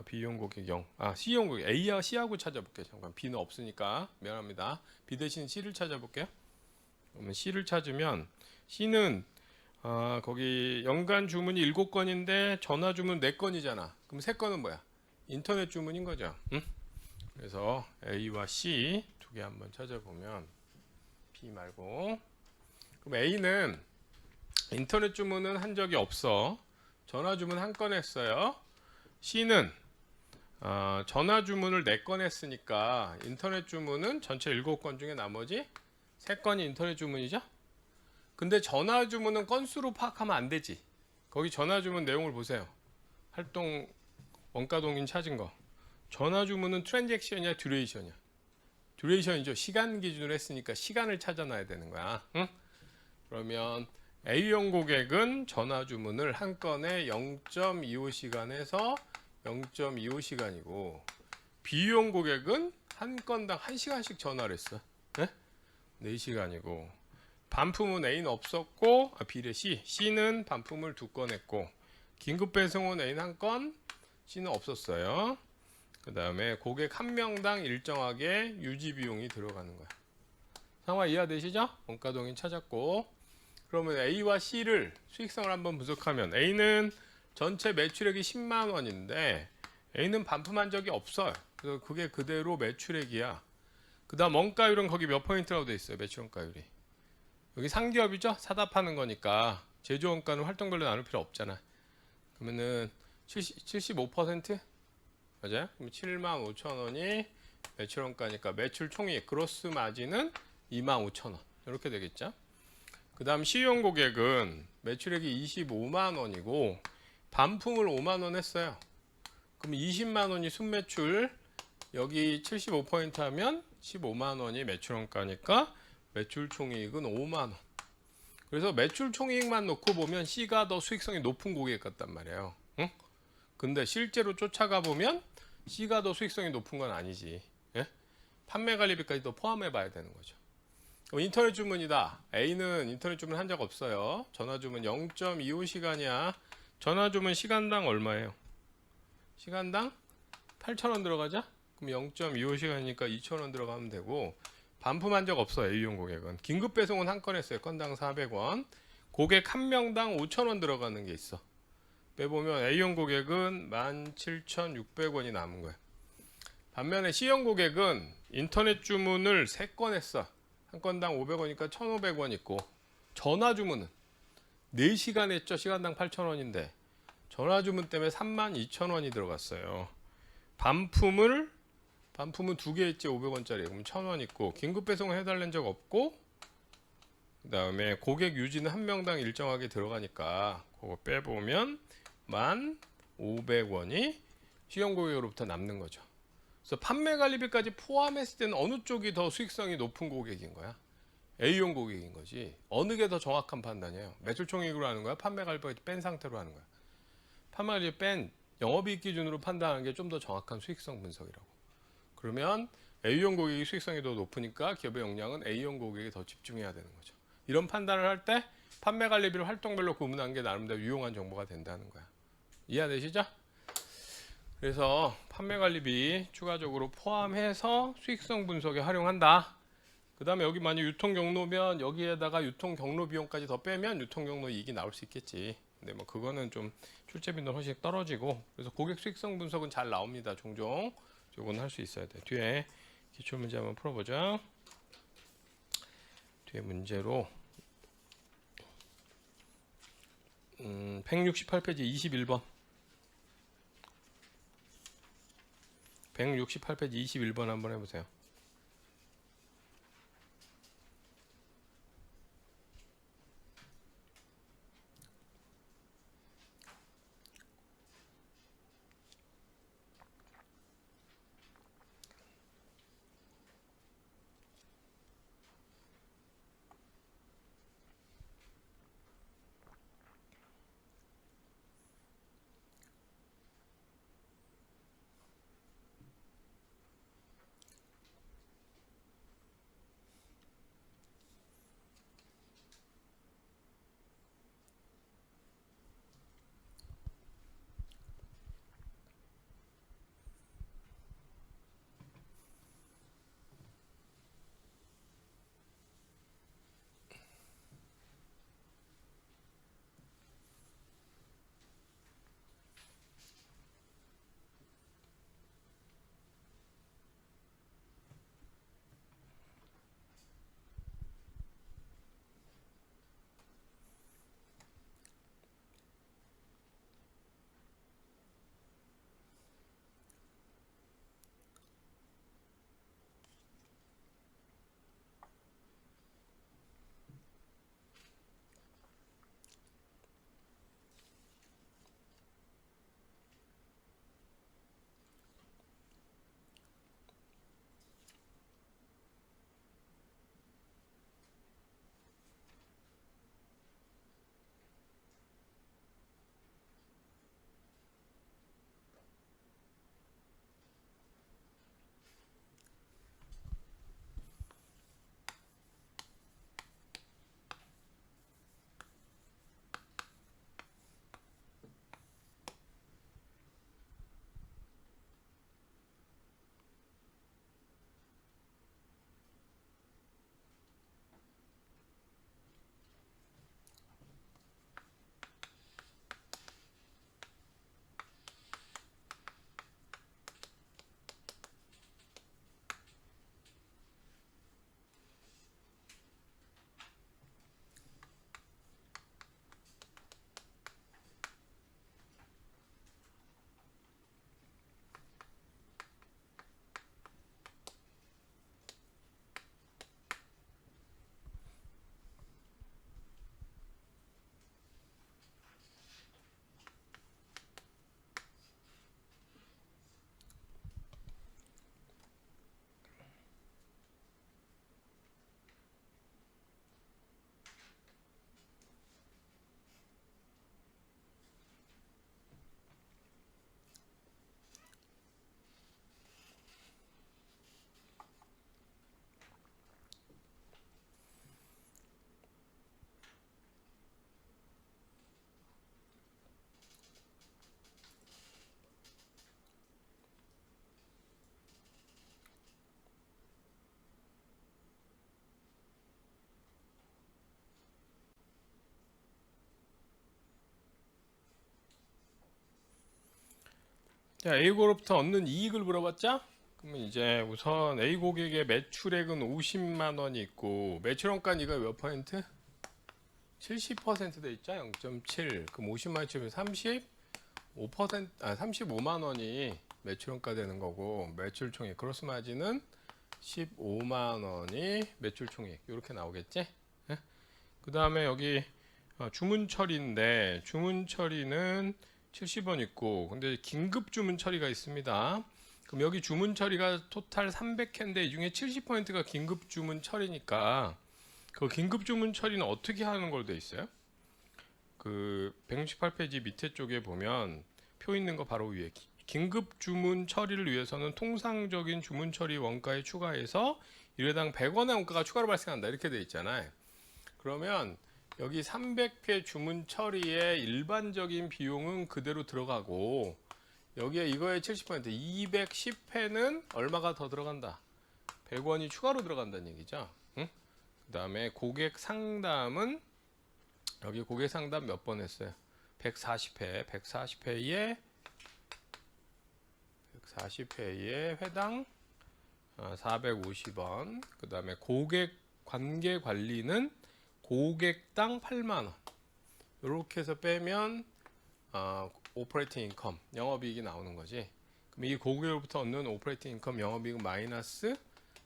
B형 고객 0. C형 고객 A와 C하고 찾아볼게요. 잠깐 B는 없으니까 미안합니다. B 대신 C를 찾아볼게요. 그러면 C를 찾으면 C는 거기 연간 주문이 7건인데 전화 주문 4건이잖아. 그럼 3건은 뭐야? 인터넷 주문인 거죠. 응? 그래서 A와 C 두 개 한번 찾아보면 B 말고 그럼 A는 인터넷 주문은 한 적이 없어. 전화 주문 한 건 했어요. C는 전화 주문을 4건 했으니까 인터넷 주문은 전체 7건 중에 나머지 3건이 인터넷 주문이죠. 근데 전화 주문은 건수로 파악하면 안 되지. 거기 전화 주문 내용을 보세요. 활동 원가 동인 찾은 거. 전화 주문은 트랜잭션이야, 듀레이션이야? 듀레이션이죠. 시간 기준으로 했으니까 시간을 찾아놔야 되는 거야. 응? 그러면 A형 고객은 전화 주문을 한 건에 0.25시간에서 0.25시간이고 B형 고객은 한 건당 1시간씩 전화를 했어. 네? 4시간이고 반품은 A는 없었고 B래 C는 반품을 2건 했고 긴급 배송은 A는 한 건, C는 없었어요. 그 다음에 고객 한 명당 일정하게 유지 비용이 들어가는 거야. 상황 이해되시죠? 원가 동인 찾았고 그러면 A와 C를 수익성을 한번 분석하면 A는 전체 매출액이 10만 원인데 A는 반품한 적이 없어요. 그래서 그게 그대로 매출액이야. 그 다음 원가율은 거기 몇 포인트라고 돼 있어요. 매출 원가율이. 여기 상기업이죠? 사다 파는 거니까 제조 원가는 활동별로 나눌 필요 없잖아. 그러면은 75%? 맞아요? 그럼 7만 5천 원이 매출 원가니까 매출 총이익 그로스 마진은 2만 5천 원 이렇게 되겠죠? 그 다음 C형 고객은 매출액이 25만 원이고 반품을 5만 원 했어요. 그럼 20만 원이 순매출, 여기 75% 하면 15만 원이 매출 원가니까 매출 총이익은 5만 원. 그래서 매출 총이익만 놓고 보면 C가 더 수익성이 높은 고객 같단 말이에요. 응? 근데 실제로 쫓아가 보면 C가 더 수익성이 높은 건 아니지. 예? 판매 관리비까지 더 포함해 봐야 되는 거죠. 인터넷 주문이다. A는 인터넷 주문 한 적 없어요. 전화 주문 0.25시간이야. 전화 주문 시간당 얼마예요? 시간당 8,000원 들어가자? 그럼 0.25시간이니까 2,000원 들어가면 되고 반품한 적 없어요. A용 고객은. 긴급 배송은 한 건 했어요. 건당 400원. 고객 한 명당 5,000원 들어가는 게 있어. 빼보면 A용 고객은 17,600원이 남은 거야. 반면에 C형 고객은 인터넷 주문을 3건 했어. 한 건당 500원이니까 1,500원 있고 전화 주문은 4시간 했죠. 시간당 8,000원인데 전화 주문 때문에 32,000원이 들어갔어요. 반품은 2개 했지. 500원짜리. 그럼 1,000원 있고 긴급 배송을 해달라는 적 없고 그 다음에 고객 유지는 한 명당 일정하게 들어가니까 그거 빼보면 1,500원이 C형 고객으로부터 남는 거죠. 그래서 판매 관리비까지 포함했을 때는 어느 쪽이 더 수익성이 높은 고객인 거야? A형 고객인 거지. 어느 게 더 정확한 판단이에요? 매출 총액으로 하는 거야? 판매 관리비까지 뺀 상태로 하는 거야? 판매 관리비 뺀 영업이익 기준으로 판단하는 게 좀 더 정확한 수익성 분석이라고. 그러면 A형 고객이 수익성이 더 높으니까 기업의 역량은 A형 고객에 더 집중해야 되는 거죠. 이런 판단을 할 때 판매 관리비를 활동별로 구분한 게 나름대로 유용한 정보가 된다는 거야. 이해되시죠? 그래서 판매 관리비 추가적으로 포함해서 수익성 분석에 활용한다. 그 다음에 여기 만약 유통 경로면 여기에다가 유통 경로 비용까지 더 빼면 유통 경로 이익이 나올 수 있겠지. 근데 뭐 그거는 좀 출제 빈도 훨씬 떨어지고 그래서 고객 수익성 분석은 잘 나옵니다. 종종 요건 할 수 있어야 돼. 뒤에 기출 문제 한번 풀어보자. 뒤에 문제로 168페이지 21번 168페이지 21번 한번 해보세요. 자, A고로부터 얻는 이익을 물어봤죠? 그러면 이제 우선 A 고객의 매출액은 50만 원이 있고 매출원가 이거 몇 퍼센트? 70%돼 있죠? 0.7. 그럼 50만 원 치면 35%, 35만 원이 매출원가 되는 거고 매출 총액 그로스 마진은 15만 원이 매출 총액 이렇게 나오겠지? 예? 그 다음에 여기 주문 처리인데 주문 처리는 70원 있고 근데 긴급 주문 처리가 있습니다. 그럼 여기 주문 처리가 토탈 300회인데 이 중에 70%가 긴급 주문 처리니까 그 긴급 주문 처리는 어떻게 하는 걸로 돼 있어요? 그 168페이지 밑에 쪽에 보면 표 있는 거 바로 위에 긴급 주문 처리를 위해서는 통상적인 주문 처리 원가에 추가해서 일회당 100원의 원가가 추가로 발생한다 이렇게 돼 있잖아요. 그러면 여기 300회 주문 처리의 일반적인 비용은 그대로 들어가고 여기에 이거의 70% 210회는 얼마가 더 들어간다? 100원이 추가로 들어간다는 얘기죠. 응? 그 다음에 고객 상담은 여기 고객 상담 몇 번 했어요? 140회 140회에 회당 450원. 그 다음에 고객 관계 관리는 고객당 8만원 이렇게 해서 빼면 오퍼레이팅 인컴 영업이익이 나오는 거지. 그럼 이 고객으로부터 얻는 오퍼레이팅 인컴 영업이익은 마이너스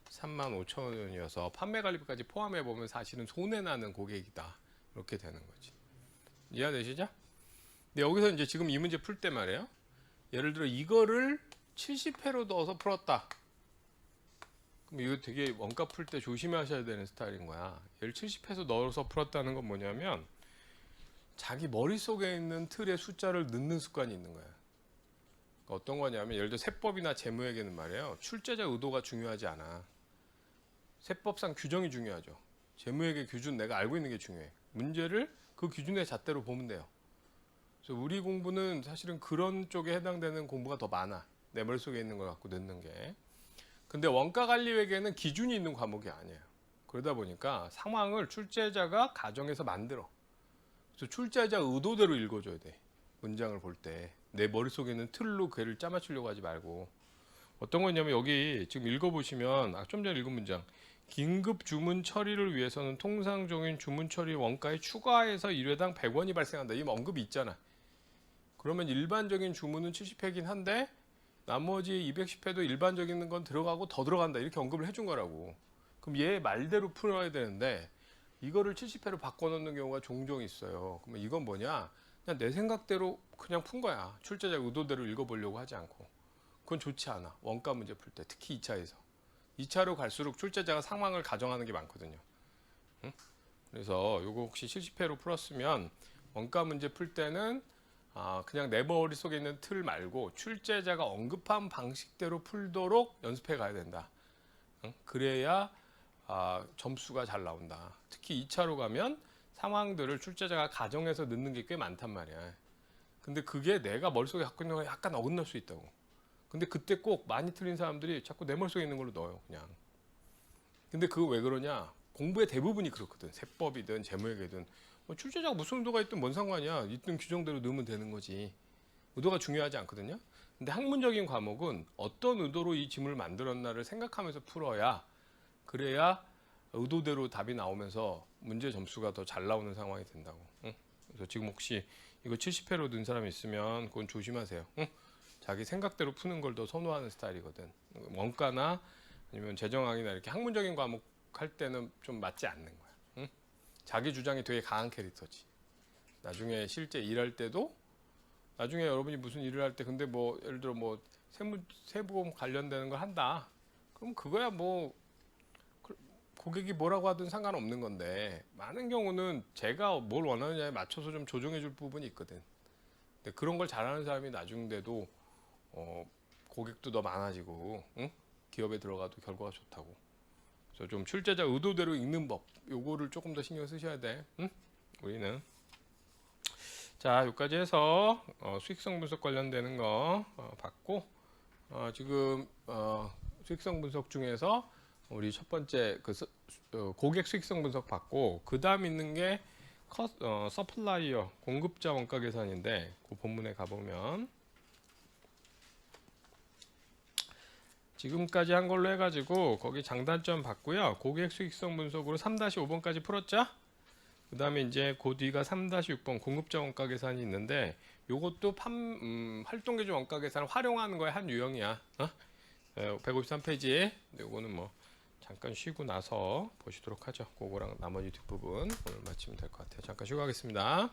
35,000원이어서 판매관리비까지 포함해보면 사실은 손해나는 고객이다 이렇게 되는 거지. 이해되시죠? 근데 여기서 이제 지금 이 문제 풀 때 말이에요. 예를 들어 이거를 70회로 넣어서 풀었다. 그럼 이거 되게 원가 풀 때 조심하셔야 되는 스타일인 거야. 얘를 70회에서 넣어서 풀었다는 건 뭐냐면 자기 머릿속에 있는 틀의 숫자를 넣는 습관이 있는 거야. 그러니까 어떤 거냐면 예를 들어 세법이나 재무회계는 말이에요. 출제자 의도가 중요하지 않아. 세법상 규정이 중요하죠. 재무회계 규준 내가 알고 있는 게 중요해. 문제를 그 규준의 잣대로 보면 돼요. 그래서 우리 공부는 사실은 그런 쪽에 해당되는 공부가 더 많아. 내 머릿속에 있는 걸 갖고 넣는 게. 근데 원가관리회계는 기준이 있는 과목이 아니에요. 그러다 보니까 상황을 출제자가 가정에서 만들어. 그래서 출제자 의도대로 읽어줘야 돼. 문장을 볼 때. 내 머릿속에 있는 틀로 걔를 짜맞추려고 하지 말고. 어떤 거냐면 여기 지금 읽어보시면 좀 전에 읽은 문장. 긴급 주문 처리를 위해서는 통상적인 주문 처리 원가에 추가해서 일회당 100원이 발생한다. 이 언급이 있잖아. 그러면 일반적인 주문은 70회긴 한데 나머지 210회도 일반적인 건 들어가고 더 들어간다 이렇게 언급을 해준 거라고. 그럼 얘 말대로 풀어야 되는데 이거를 70회로 바꿔놓는 경우가 종종 있어요. 그러면 이건 뭐냐? 그냥 내 생각대로 그냥 푼 거야. 출제자 의도대로 읽어보려고 하지 않고. 그건 좋지 않아. 원가 문제 풀 때 특히 2차에서. 2차로 갈수록 출제자가 상황을 가정하는 게 많거든요. 응? 그래서 이거 혹시 70회로 풀었으면 원가 문제 풀 때는 그냥 내 머릿속에 있는 틀 말고 출제자가 언급한 방식대로 풀도록 연습해 가야 된다. 응? 그래야 점수가 잘 나온다. 특히 2차로 가면 상황들을 출제자가 가정해서 넣는 게 꽤 많단 말이야. 근데 그게 내가 머릿속에 갖고 있는 거에 약간 어긋날 수 있다고. 근데 그때 꼭 많이 틀린 사람들이 자꾸 내 머릿속에 있는 걸로 넣어요. 그냥. 근데 그거 왜 그러냐? 공부의 대부분이 그렇거든. 세법이든 재무회계든 출제자가 무슨 의도가 있든 뭔 상관이야. 있던 규정대로 넣으면 되는 거지. 의도가 중요하지 않거든요. 근데 학문적인 과목은 어떤 의도로 이 지문을 만들었나를 생각하면서 풀어야 그래야 의도대로 답이 나오면서 문제 점수가 더 잘 나오는 상황이 된다고. 응? 그래서 지금 혹시 이거 70회로 든 사람 있으면 그건 조심하세요. 응? 자기 생각대로 푸는 걸 더 선호하는 스타일이거든. 원가나 아니면 재정학이나 이렇게 학문적인 과목 할 때는 좀 맞지 않는 거야. 응? 자기 주장이 되게 강한 캐릭터지. 나중에 실제 일할 때도 나중에 여러분이 무슨 일을 할 때 근데 뭐 예를 들어 뭐 세부금 관련되는 걸 한다. 그럼 그거야 뭐 고객이 뭐라고 하든 상관없는 건데 많은 경우는 제가 뭘 원하느냐에 맞춰서 좀 조정해 줄 부분이 있거든. 근데 그런 걸 잘하는 사람이 나중 돼도 고객도 더 많아지고 응? 기업에 들어가도 결과가 좋다고. 그래서 좀 출제자 의도대로 읽는 법 요거를 조금 더 신경 쓰셔야 돼. 응? 우리는 자 여기까지 해서 수익성 분석 관련되는 거 봤고 지금 수익성 분석 중에서 우리 첫 번째 고객 수익성 분석 봤고 그 다음 있는 게 서플라이어 공급자 원가 계산인데 그 본문에 가보면 지금까지 한 걸로 해가지고 거기 장단점 봤고요. 고객 수익성 분석으로 3-5번까지 풀었죠? 그 다음에 이제 그 뒤가 3-6번 공급자 원가 계산이 있는데 요것도 활동계조 원가 계산을 활용하는 거의 한 유형이야. 153페이지에 요거는 뭐 잠깐 쉬고 나서 보시도록 하죠. 그거랑 나머지 뒷부분 오늘 마치면 될 것 같아요. 잠깐 쉬고 가겠습니다.